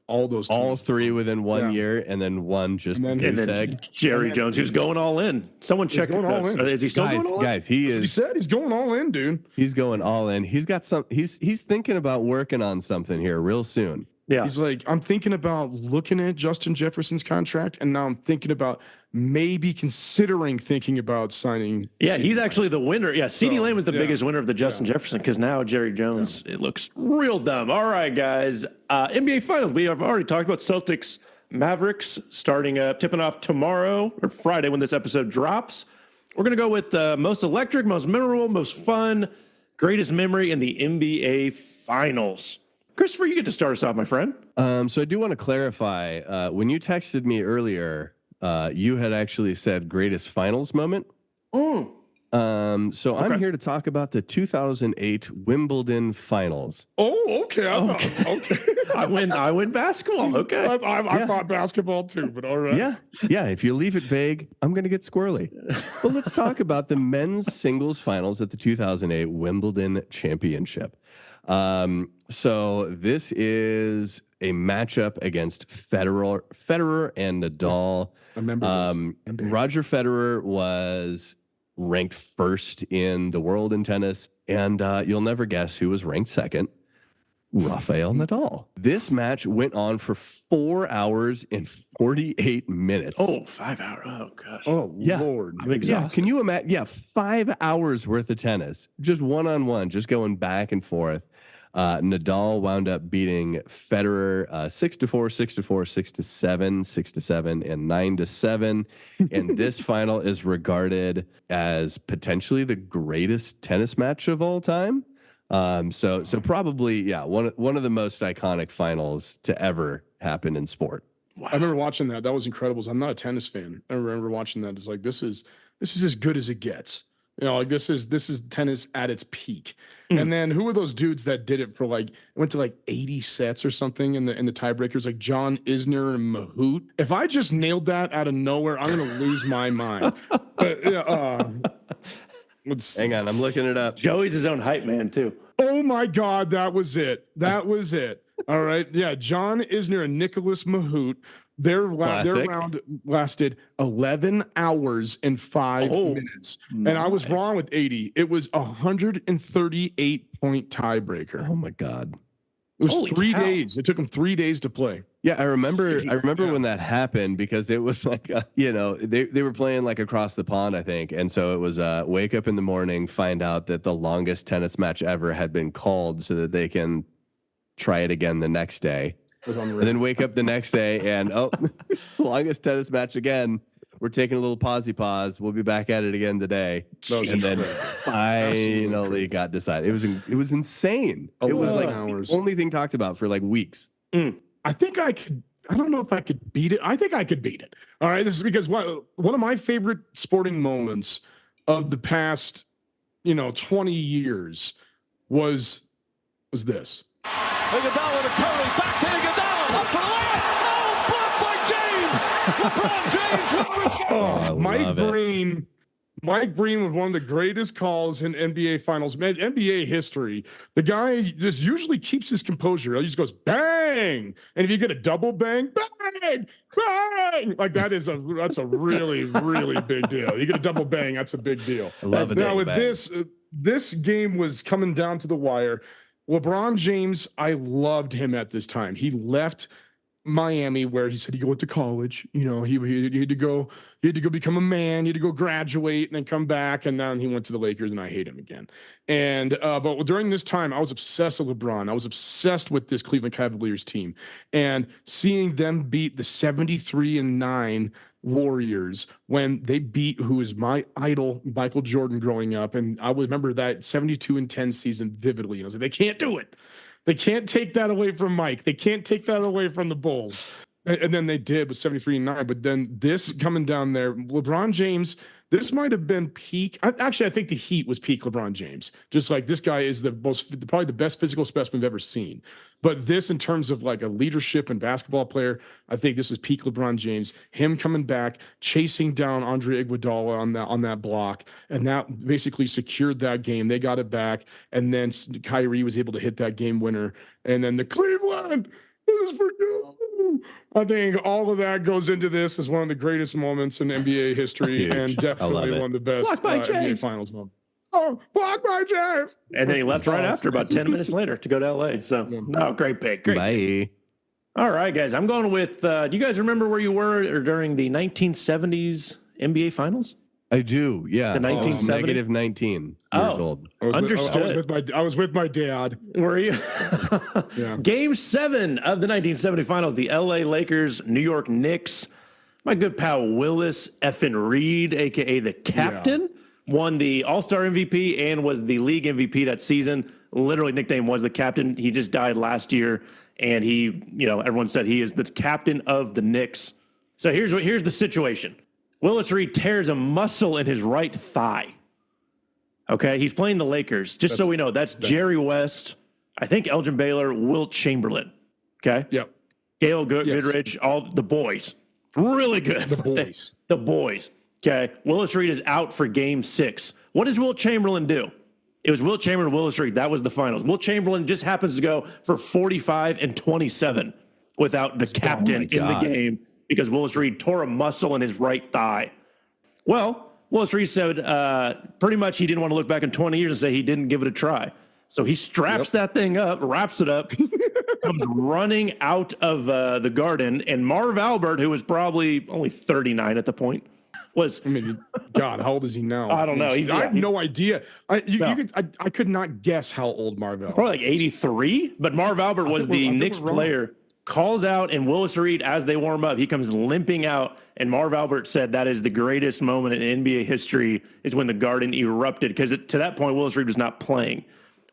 all 3 within 1 year, and then one just goose egg. Jerry Jones, who's going all in. Someone check it out. Is he still going all in? Guys, he said he's going all in, dude. He's going all in. He's got some. He's thinking about working on something here real soon. Yeah, he's like, I'm thinking about looking at Justin Jefferson's contract, and now I'm thinking about maybe thinking about signing. Yeah, he's actually the winner. Yeah, CeeDee Lamb was the biggest winner of the Justin Jefferson, because now Jerry Jones, it looks real dumb. All right, guys. NBA Finals. We have already talked about Celtics Mavericks starting tipping off tomorrow or Friday when this episode drops. We're going to go with the most electric, most memorable, most fun, greatest memory in the NBA Finals. Christopher, you get to start us off, my friend. So I do want to clarify. When you texted me earlier, you had actually said greatest finals moment. So I'm here to talk about the 2008 Wimbledon finals. Oh, okay. Okay. I win basketball. Okay. I thought basketball too, but all right. Yeah. If you leave it vague, I'm going to get squirrely. But let's talk about the men's singles finals at the 2008 Wimbledon Championship. So this is a matchup against Federer and Nadal. I remember this. Roger Federer was ranked first in the world in tennis, and you'll never guess who was ranked second. Rafael Nadal. This match went on for 4 hours and 48 minutes. Oh, 5 hours. Oh, gosh. Oh, yeah. Lord. I'm exhausted. Yeah, can you imagine? Yeah, 5 hours worth of tennis, just one-on-one, just going back and forth. Nadal wound up beating Federer 6-4, 6-4, 6-7, 6-7, and 9-7. And this final is regarded as potentially the greatest tennis match of all time. So probably, one of the most iconic finals to ever happen in sport. Wow. I remember watching that. That was incredible. I'm not a tennis fan. I remember watching that. It's like, this is this is as good as it gets. Like this is tennis at its peak. And then who were those dudes that did it for went to 80 sets or something in the tiebreakers, like John Isner and Mahut? If I just nailed that out of nowhere, I'm gonna lose my mind. Hang on, I'm looking it up. Joey's his own hype man too. Oh my God, that was it. All right, yeah, John Isner and Nicholas Mahut. Their round lasted 11 hours and 5 minutes. And I was wrong with 80. It was 138-point tiebreaker. Oh my God. It was 3 days. It took them 3 days to play. Yeah, I remember when that happened, because it was they were playing across the pond, I think. And so it was wake up in the morning, find out that the longest tennis match ever had been called so that they can try it again the next day. And then wake up the next day and longest tennis match again. We're taking a little pause. We'll be back at it again today. And then finally got decided. It was insane. It was hours. The only thing talked about for weeks. I think I could. I don't know if I could beat it. I think I could beat it. All right. This is because one of my favorite sporting moments of the past 20 years was this. Iguodala to Cody, back to Iguodala, up for the layup. Oh, blocked by James. LeBron James. Mike Breen was one of the greatest calls in NBA Finals, NBA history. The guy just usually keeps his composure. He just goes bang, and if you get a double bang, bang, bang, that's a really really big deal. You get a double bang, that's a big deal. I love it. Now with this game was coming down to the wire. LeBron James, I loved him at this time. He left Miami, where he said he went to college. He had to go become a man. He had to go graduate and then come back. And then he went to the Lakers, and I hate him again. And but during this time, I was obsessed with LeBron. I was obsessed with this Cleveland Cavaliers team, and seeing them beat the 73-9 Warriors when they beat who is my idol, Michael Jordan, growing up. And I would remember that 72-10 season vividly. And I was like, they can't do it. They can't take that away from Mike. They can't take that away from the Bulls. And then they did with 73-9. But then this coming down there, LeBron James, this might have been peak. Actually, I think the Heat was peak LeBron James. Just this guy is probably the best physical specimen we've ever seen. But this, in terms of a leadership and basketball player, I think this is peak LeBron James. Him coming back, chasing down Andre Iguodala on that block, and that basically secured that game. They got it back, and then Kyrie was able to hit that game winner. And then the Cleveland is for you. I think all of that goes into this as one of the greatest moments in NBA history, and definitely one of the best NBA Finals moments. Oh, blocked by James. And then he left right after, about 10 minutes later, to go to LA. So, no, great pick. Great. Bye. All right, guys. I'm going with, do you guys remember where you were during the 1970s NBA Finals? I do, yeah. The 1970s? Negative 19 years old. Understood. I was with my dad. Were you? Yeah. Game 7 of the 1970 Finals, the LA Lakers, New York Knicks. My good pal Willis effing Reed, a.k.a. the captain, won the All-Star MVP and was the league MVP that season. Literally nickname was the captain. He just died last year, and he, everyone said he is the captain of the Knicks. So here's the situation. Willis Reed tears a muscle in his right thigh. Okay, he's playing the Lakers. So we know, that's Jerry West, I think Elgin Baylor, Wilt Chamberlain. Okay? Yep. Gail Goodrich, all the boys. Really good. The boys. The boys. Okay. Willis Reed is out for game 6. What does Wilt Chamberlain do? It was Wilt Chamberlain, Willis Reed. That was the finals. Wilt Chamberlain just happens to go for 45 and 27 without the captain in the game because Willis Reed tore a muscle in his right thigh. Well, Willis Reed said pretty much he didn't want to look back in 20 years and say he didn't give it a try. So he straps that thing up, wraps it up, comes running out of the garden, and Marv Albert, who was probably only 39 at the point, was. I mean, God, how old is he now? I don't know. I have no idea. I could not guess how old Marv Albert. Probably like 83, but Marv Albert was the Knicks player. Calls out, and Willis Reed, as they warm up, he comes limping out, and Marv Albert said that is the greatest moment in NBA history is when the Garden erupted, because to that point, Willis Reed was not playing.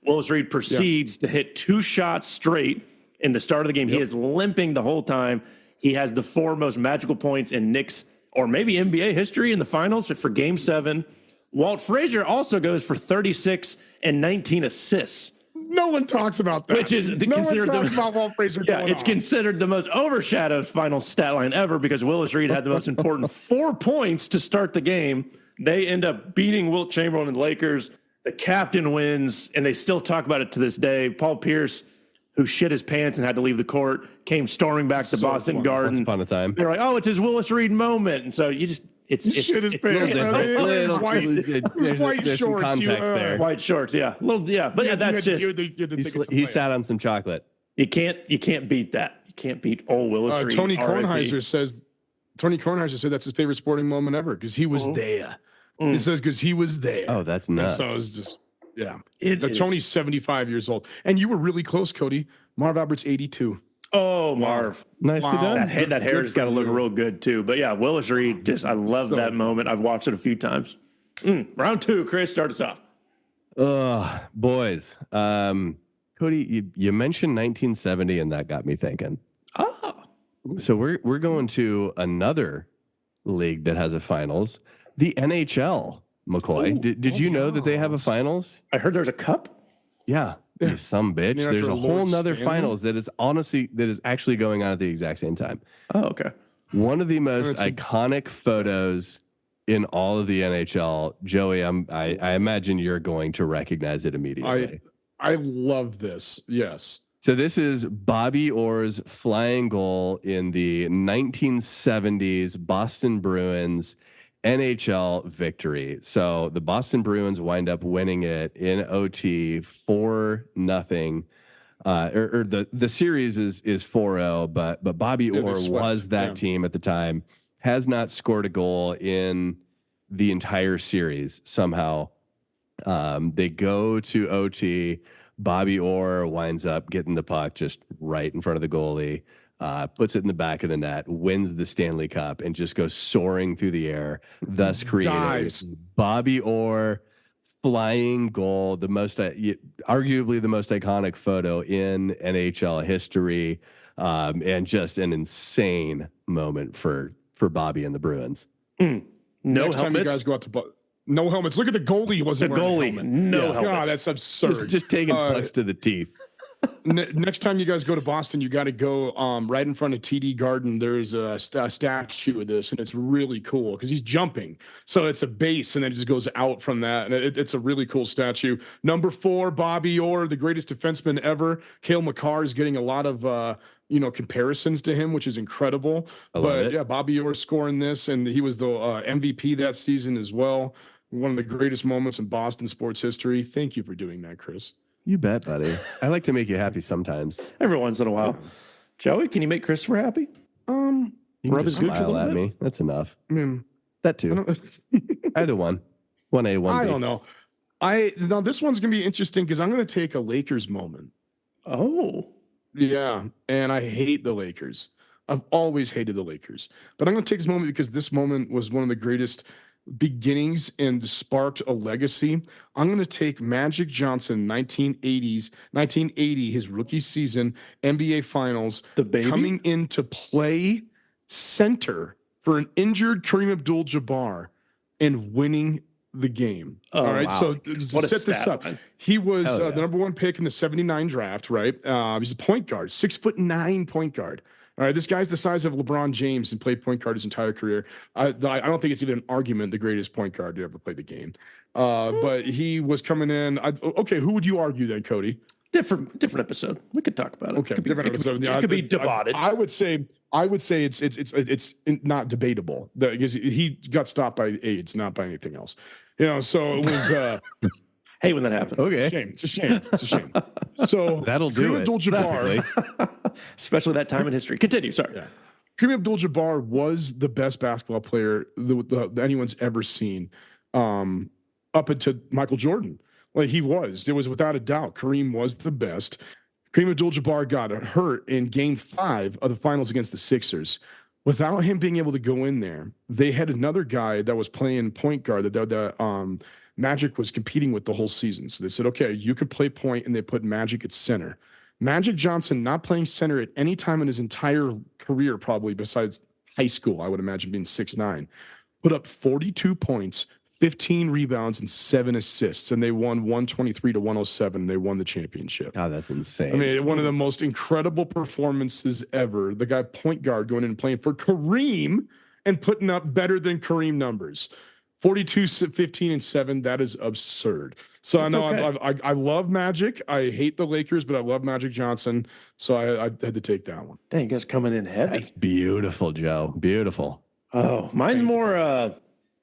Willis Reed proceeds to hit 2 shots straight in the start of the game. He is limping the whole time. He has the 4 most magical points in Knicks or maybe NBA history in the finals for Game 7. Walt Frazier also goes for 36 and 19 assists. No one talks about that. Which is no one talks about Walt Frazier. Yeah, it's considered the most overshadowed final stat line ever because Willis Reed had the most important 4 points to start the game. They end up beating Wilt Chamberlain and the Lakers. The captain wins, and they still talk about it to this day. Paul Pierce, who shit his pants and had to leave the court, came storming back to Boston Garden. Once upon a time. They're like, oh, it's his Willis Reed moment. And so you just, it's shit his pants. There's some context there. White shorts, yeah. That's just, he sat on some chocolate. you can't beat that. You can't beat old Willis Reed. Tony RIP. Kornheiser said that's his favorite sporting moment ever because he was there. He says because he was there. Oh, that's nuts. So it's just, yeah. It is. Tony's 75 years old. And you were really close, Cody. Marv Albert's 82. Oh, Marv. Nicely done. That hair's got to look real good, too. But yeah, Willis Reed, I love that moment. I've watched it a few times. Round 2, Chris, start us off. Boys. Cody, you mentioned 1970, and that got me thinking. Oh. So we're going to another league that has a finals, the NHL. McCoy, did you know that they have a finals? I heard there's a cup. Yeah. Some bitch. There's a whole nother finals that is actually going on at the exact same time. Oh, okay. One of the most iconic photos in all of the NHL. Joey, I imagine you're going to recognize it immediately. I love this. Yes. So this is Bobby Orr's flying goal in the 1970s Boston Bruins NHL victory. So the Boston Bruins wind up winning it in OT 4-0. Or the series is 4-0, but Bobby Orr was that team at the time. Has not scored a goal in the entire series somehow. They go to OT. Bobby Orr winds up getting the puck just right in front of the goalie. Puts it in the back of the net, wins the Stanley Cup, and just goes soaring through the air, thus creating Bobby Orr flying goal, the most arguably the most iconic photo in NHL history, and just an insane moment for Bobby and the Bruins. No Next helmets. time you guys go out to no helmets. Look at the goalie. He wasn't wearing a helmet. No helmets. God, that's absurd. Just taking pucks to the teeth. Next time you guys go to Boston, you got to go right in front of TD Garden. There's a statue of this, and it's really cool because he's jumping. So it's a base, and then it just goes out from that. And it's a really cool statue. Number 4, Bobby Orr, the greatest defenseman ever. Cale Makar is getting a lot of comparisons to him, which is incredible. But yeah, Bobby Orr scoring this, and he was the MVP that season as well. One of the greatest moments in Boston sports history. Thank you for doing that, Chris. You bet, buddy. I like to make you happy sometimes. Every once in a while. Joey, can you make Christopher happy? You can just smile at me. That's enough. I mean, that too. Either one. 1A, 1B. I don't know. Now this one's gonna be interesting because I'm gonna take a Lakers moment. Oh. Yeah, and I hate the Lakers. I've always hated the Lakers. But I'm gonna take this moment because this moment was one of the greatest beginnings and sparked a legacy. I'm going to take Magic Johnson, 1980, his rookie season, NBA Finals, coming in to play center for an injured Kareem Abdul-Jabbar and winning the game. Oh, all right, wow. so to set this up, he was the number 1 pick in the 79 draft, right? He's a point guard, 6'9" point guard. All right, this guy's the size of LeBron James and played point guard his entire career. I don't think it's even an argument the greatest point guard to ever play the game. But he was coming in. Okay, who would you argue then, Cody? Different episode. We could talk about it. Okay, different episode. It could be debated. I would say it's not debatable because he got stopped by AIDS, not by anything else. So it was. Hate when that happens. Okay. It's a shame. So that'll do Kareem Abdul-Jabbar, especially that time in history. Continue. Sorry. Yeah. Kareem Abdul-Jabbar was the best basketball player that anyone's ever seen, up until Michael Jordan. Like he was. There was without a doubt. Kareem was the best. Kareem Abdul-Jabbar got hurt in Game 5 of the finals against the Sixers. Without him being able to go in there, they had another guy that was playing point guard that Magic was competing with the whole season. So they said, okay, you could play point, and they put Magic at center. Magic Johnson not playing center at any time in his entire career, probably besides high school, I would imagine being 6'9", put up 42 points, 15 rebounds, and 7 assists, and they won 123-107. They won the championship. God, that's insane. I mean, one of the most incredible performances ever. The guy point guard going in and playing for Kareem and putting up better than Kareem numbers. 42, 15, and 7. That is absurd. So I know I love Magic. I hate the Lakers, but I love Magic Johnson. So I had to take that one. Dang, you guys coming in heavy. That's beautiful, Joe. Beautiful. Oh, mine's more.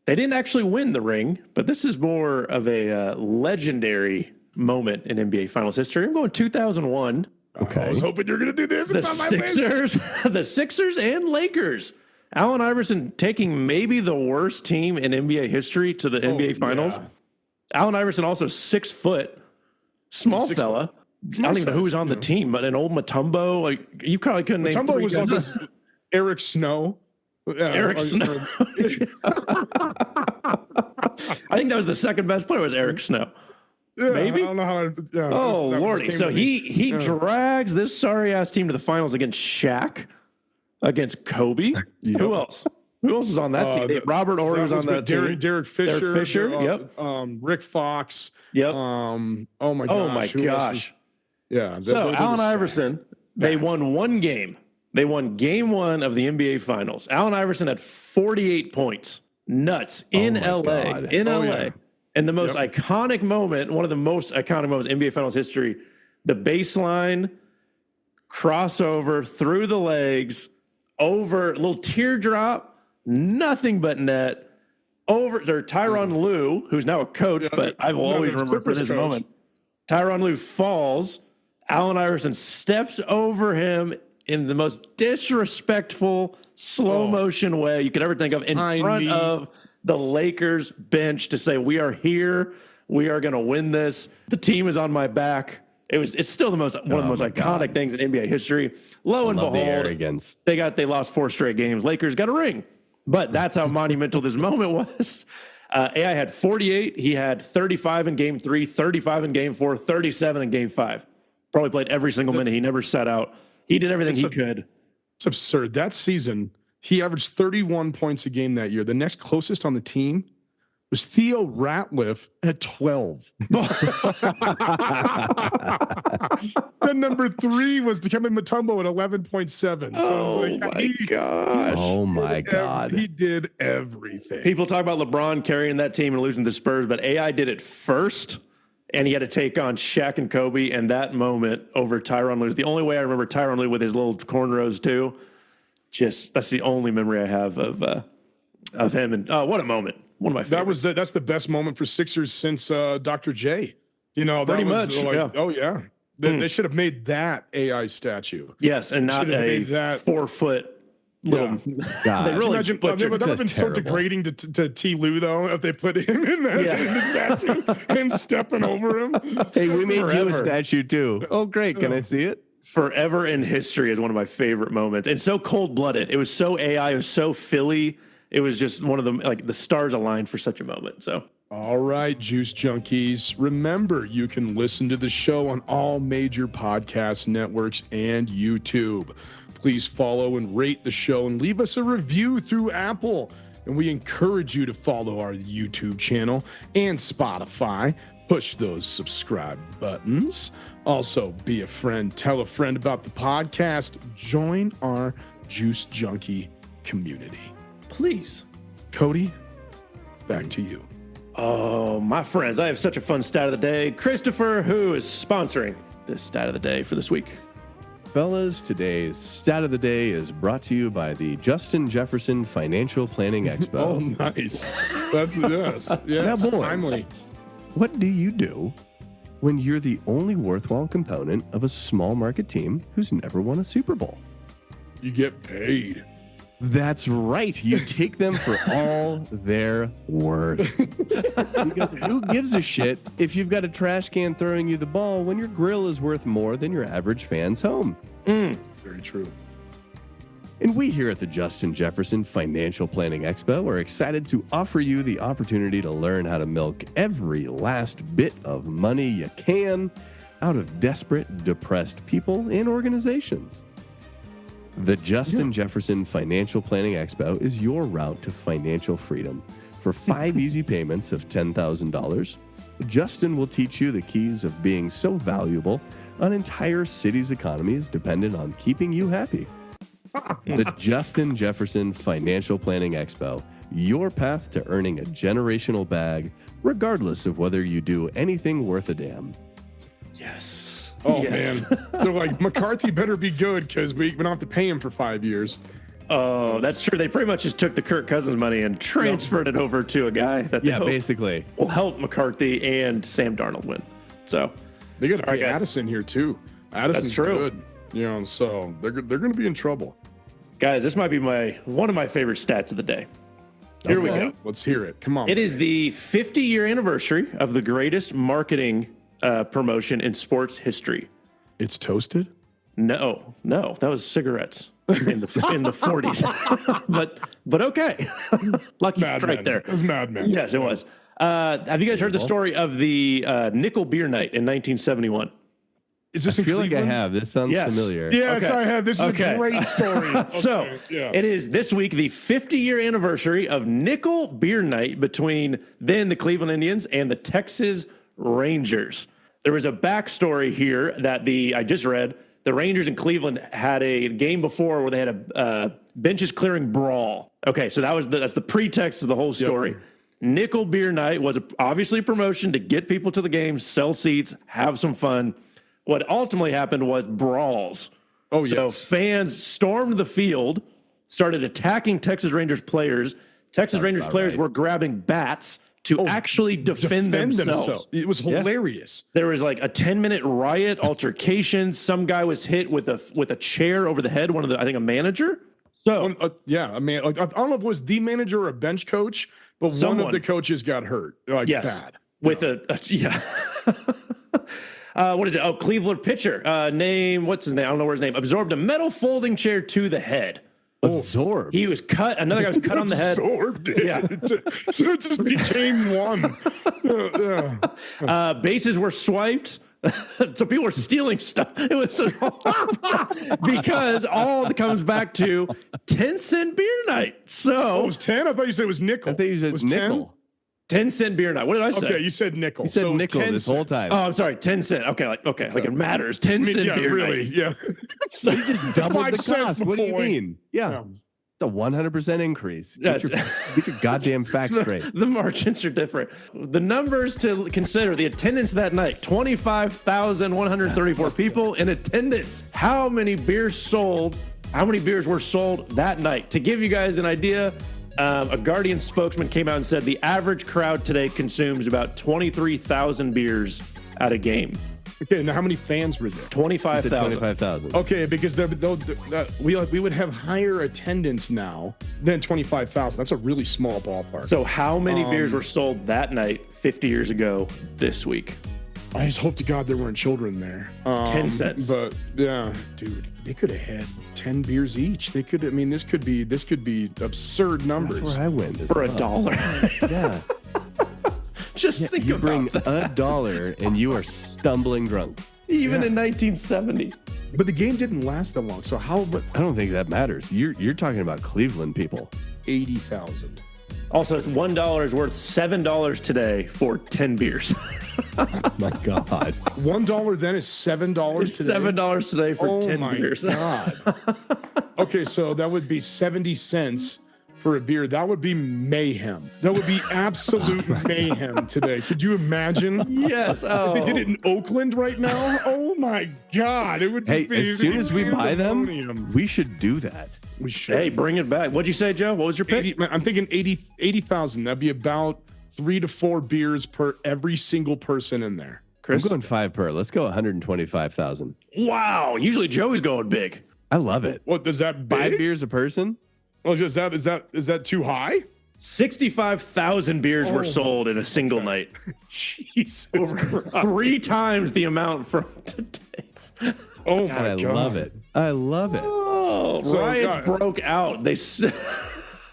They didn't actually win the ring, but this is more of a legendary moment in NBA Finals history. I'm going 2001. Okay. I was hoping you're going to do this. The It's on my list. Sixers, the Sixers and Lakers. Allen Iverson taking maybe the worst team in NBA history to the NBA Finals. Yeah. Allen Iverson also 6 foot, small 6 fella. I don't even know who was on the team, but an old Mutombo. Like you probably couldn't name Mutombo 3 was guys. on this, Eric Snow. Eric Snow. I think that was the second best player was Eric Snow. Yeah, Maybe? I don't know how. Yeah, Oh that lordy! came So to me. he drags this sorry ass team to the finals against Shaq, against Kobe. Yep. Who else? Who else is on that team? Robert Horry was on that team. Derek Fisher. Derek Fisher, yep. Rick Fox. Yep. Oh my gosh. Oh my who else gosh! was- Yeah. So those are Allen stacked. Iverson, they won one game. They won game 1 of the NBA Finals. Allen Iverson had 48 points. Nuts in my LA. God. In Oh, LA. yeah. And the most iconic moment, one of the most iconic moments in NBA Finals history, the baseline crossover through the legs, over a little teardrop, nothing but net. Over there, Tyronn Lue, who's now a coach, but I will always remember for this moment. Tyronn Lue falls. Allen Iverson steps over him in the most disrespectful, slow motion way you could ever think of in front of the Lakers bench to say, we are here. We are going to win this. The team is on my back. It's still one of the most iconic things in NBA history. Lo and Love the behold, arrogance. they lost 4 straight games. Lakers got a ring. But that's how monumental this moment was. AI had 48. He had 35 in game 3, 35 in game 4, 37 in game 5. Probably played every single minute. He never sat out. He did everything he could. It's absurd. That season, he averaged 31 points a game that year. The next closest on the team was Theo Ratliff at 12. Then number 3 was Dikembe Mutombo at 11.7. So gosh. Oh my God. He did everything. People talk about LeBron carrying that team and losing to the Spurs, but AI did it first, and he had to take on Shaq and Kobe, and that moment over Tyronn Lue is the only way I remember Tyronn Lue with his little cornrows too. That's the only memory I have of him. And what a moment! One of my favorites. That's the best moment for Sixers since Dr. J. You know, Pretty that was much, like, yeah. oh yeah. They should have made that AI statue. Yes, and not Should have a made that- 4 foot little. God. They really Imagine that butchered. would have been so terrible. degrading to T. Lou though if they put him in that in the statue, him stepping over him. Hey, we made you a Forever. statue too. Oh, great. Can I see it? Forever in history is one of my favorite moments, and so cold blooded. It was so AI. It was so Philly. It was just one of them. Like the stars aligned for such a moment. So. All right, Juice Junkies. Remember, you can listen to the show on all major podcast networks and YouTube. Please follow and rate the show and leave us a review through Apple. And we encourage you to follow our YouTube channel and Spotify. Push those subscribe buttons. Also, be a friend. Tell a friend about the podcast. Join our Juice Junkie community. Please. Cody, back to you. Oh, my friends, I have such a fun stat of the day. Christopher, who is sponsoring this stat of the day for this week. Fellas, today's stat of the day is brought to you by the Justin Jefferson Financial Planning Expo. Oh, nice. That's yes. Now, boys, Timely. what do you do when you're the only worthwhile component of a small market team who's never won a Super Bowl? You get paid. That's right. You take them for all they're worth. Because who gives a shit if you've got a trash can throwing you the ball when your grill is worth more than your average fan's home? Very true. And we here at the Justin Jefferson Financial Planning Expo are excited to offer you the opportunity to learn how to milk every last bit of money you can out of desperate, depressed people and organizations. The Justin Jefferson Financial Planning Expo is your route to financial freedom. For 5 easy payments of $10,000, Justin will teach you the keys of being so valuable an entire city's economy is dependent on keeping you happy. The Justin Jefferson Financial Planning Expo, your path to earning a generational bag, regardless of whether you do anything worth a damn. Yes. Oh, Yes. man. They're like, McCarthy better be good because we don't have to pay him for 5 years. Oh, that's true. They pretty much just took the Kirk Cousins money and transferred it over to a guy that they hope Basically. will help McCarthy and Sam Darnold win. So They got to right, pay guys. Addison here, too. Addison's true. good. So they're going to be in trouble. guys, this might be one of my favorite stats of the day. Here we go. Let's hear it. Come on. It is the 50-year anniversary of the greatest marketing promotion in sports history. It's toasted? No, that was cigarettes in the 40s. but okay, lucky Mad right Men. there. It was Mad Men. Yes, it was. Have you guys heard the story of the Nickel Beer Night in 1971? Is this I in feel like I Cleveland? have. This sounds Yes. familiar. Yes, Okay. I have. This is Okay. a great story. So Okay, yeah. it is this week the 50-year anniversary of Nickel Beer Night between then the Cleveland Indians and the Texas Rangers. There was a backstory here that I just read. The Rangers in Cleveland had a game before where they had a benches clearing brawl. Okay, so that's the pretext of the whole story. Nickel Beer Night was obviously a promotion to get people to the game, sell seats, have some fun. What ultimately happened was brawls. Oh, So yes. fans stormed the field, started attacking Texas Rangers players. Texas Rangers players were grabbing bats to actually defend themselves. It was hilarious. There was like a 10-minute riot, altercation. Some guy was hit with a chair over the head. I think a manager. So I mean, like, I don't know if it was the manager or a bench coach, but one Someone. of the coaches got hurt. Like, yes, bad. with yeah. What is it? Oh, Cleveland pitcher. What's his name? I don't know where his name. Absorbed a metal folding chair to the head. Absorb. He was cut. Another guy was cut on the head. Absorbed it. Yeah. So it just became one. Yeah. Bases were swiped. So people were stealing stuff. It was because all that comes back to 10-cent beer night. Oh, So it was 10? I thought you said it was nickel. I think you said It was nickel. 10-cent beer night. What did I say? Okay, you said nickel. You said so it was nickel 10 this whole cents. time. Oh, I'm sorry. 10-cent. Okay, like it matters. 10-cent Yeah, beer really. night. Yeah. Doubled 5 the cents cost. What do you before. mean? Yeah. It's a 100% increase. Get your goddamn facts straight. The margins are different. The numbers to consider: the attendance that night, 25,134 people in attendance. How many beers sold? How many beers were sold that night? To give you guys an idea, a Guardian spokesman came out and said the average crowd today consumes about 23,000 beers at a game. Okay, now how many fans were there? 25,000. 25,000. Okay, because we would have higher attendance now than 25,000. That's a really small ballpark. So how many beers were sold that night 50 years ago this week? I just hope to God there weren't children there. 10 cents. But yeah, dude, they could have had 10 beers each. They could. I mean, this could be absurd numbers. That's where I win. For $1. Yeah. Just think You about bring that. $1 and you are stumbling drunk. Even in 1970. But the game didn't last that long. So how? But I don't think that matters. You're talking about Cleveland people. 80,000. Also, $1 is worth $7 today for 10 beers. My God. $1 then is $7 It's today. $7 today for Oh 10 my beers. God. Okay, so that would be 70 cents for a beer. That would be mayhem. That would be absolute mayhem today. Could you imagine? Yes. Oh. If they did it in Oakland right now, oh my God. It would just Hey, be as soon as we buy them, pandemonium. we should do that. We should. Hey, bring it back. What'd you say, Joe? What was your pick? I'm thinking 80,000. That'd be about 3 to 4 beers per every single person in there. I'm going 5 per. Let's go 125,000. Wow. Usually Joey's going big. I love it. What does that 5 big? beers a person? Oh, is that too high? 65,000 beers were sold in a single night. Jesus Christ. 3 times the amount from today's. Oh God, my I God. love it. I love it. Oh, So, riots God. broke out.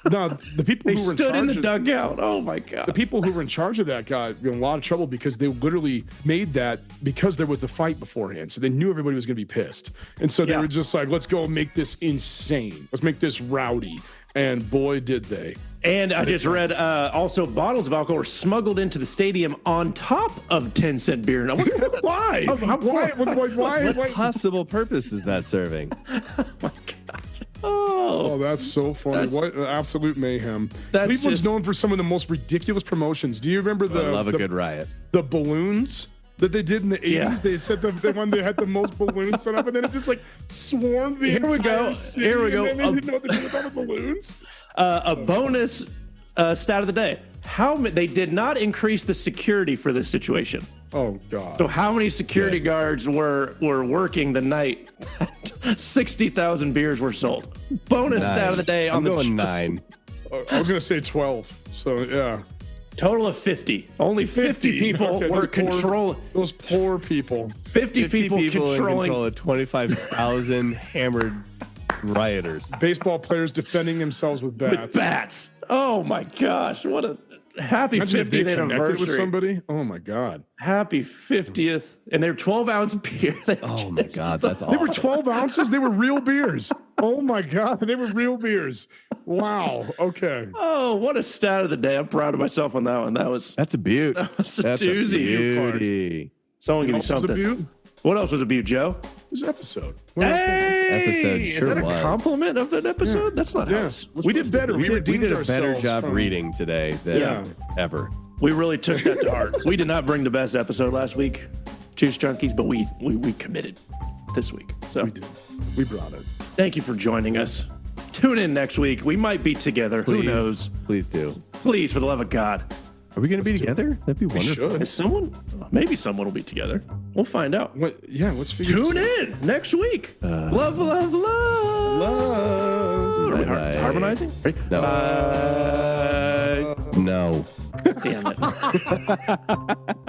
No, the people They who were stood in the charge dugout. Oh my God. the people who were in charge of that got in a lot of trouble because they literally made that because there was the fight beforehand. So they knew everybody was going to be pissed. And so they were just like, let's go make this insane. Let's make this rowdy. And boy, did they. And I just read also bottles of alcohol were smuggled into the stadium on top of 10-cent beer. Now, Why? Why? What possible purpose is that serving? Oh my gosh. Oh, that's so funny. What absolute mayhem. Cleveland's just known for some of the most ridiculous promotions. Do you remember I love a good riot. the balloons that they did in the 80s? Yeah. They said the one they had the most balloons set up, and then it just like swarmed the Here we entire go. city, Here we and go. then they didn't know what to do with all the balloons. A bonus stat of the day. They did not increase the security for this situation. Oh God. So how many security guards were working the night 60,000 beers were sold? Bonus stat of the day on I'm the going 9. I was gonna say 12. So yeah. total of 50. Only 50 people Okay, were those controlling. Those poor people. 50 people in controlling. control of 25,000 hammered rioters. Baseball players defending themselves with bats. With bats. Oh my gosh. What a happy Imagine if they 50th connected with anniversary. somebody. Oh my God. Happy 50th. And they're 12-ounce beer. Oh my God, that's They awesome. were 12 ounces. They were real beers. Oh my God. They were real beers. Wow. Okay. Oh, what a stat of the day. I'm proud of myself on that one. That's a beaut. was a That's doozy. a beauty. Someone give me What else was a something. beaut? What else was a beaut, Joe? This episode. Hey! Episode sure Is that a was. compliment of an episode? That's not how Yes. it's We did better. We did redeemed a better ourselves job from- reading today than Yeah. ever. We really took that to heart. We did not bring the best episode last week, Juice Junkies, but we committed this week. So We did. We brought it. thank you for joining us. Tune in next week. We might be together. Please, Who knows? Please do. Please, for the love of God. Are we going to be together? That'd be wonderful. should. Is someone? Maybe someone will be together. We'll find out. What? Yeah. Let's figure. Tune this out. in next week. Love, love, love. Love. Are we Bye. harmonizing? Ready? No. Bye. No. Damn it.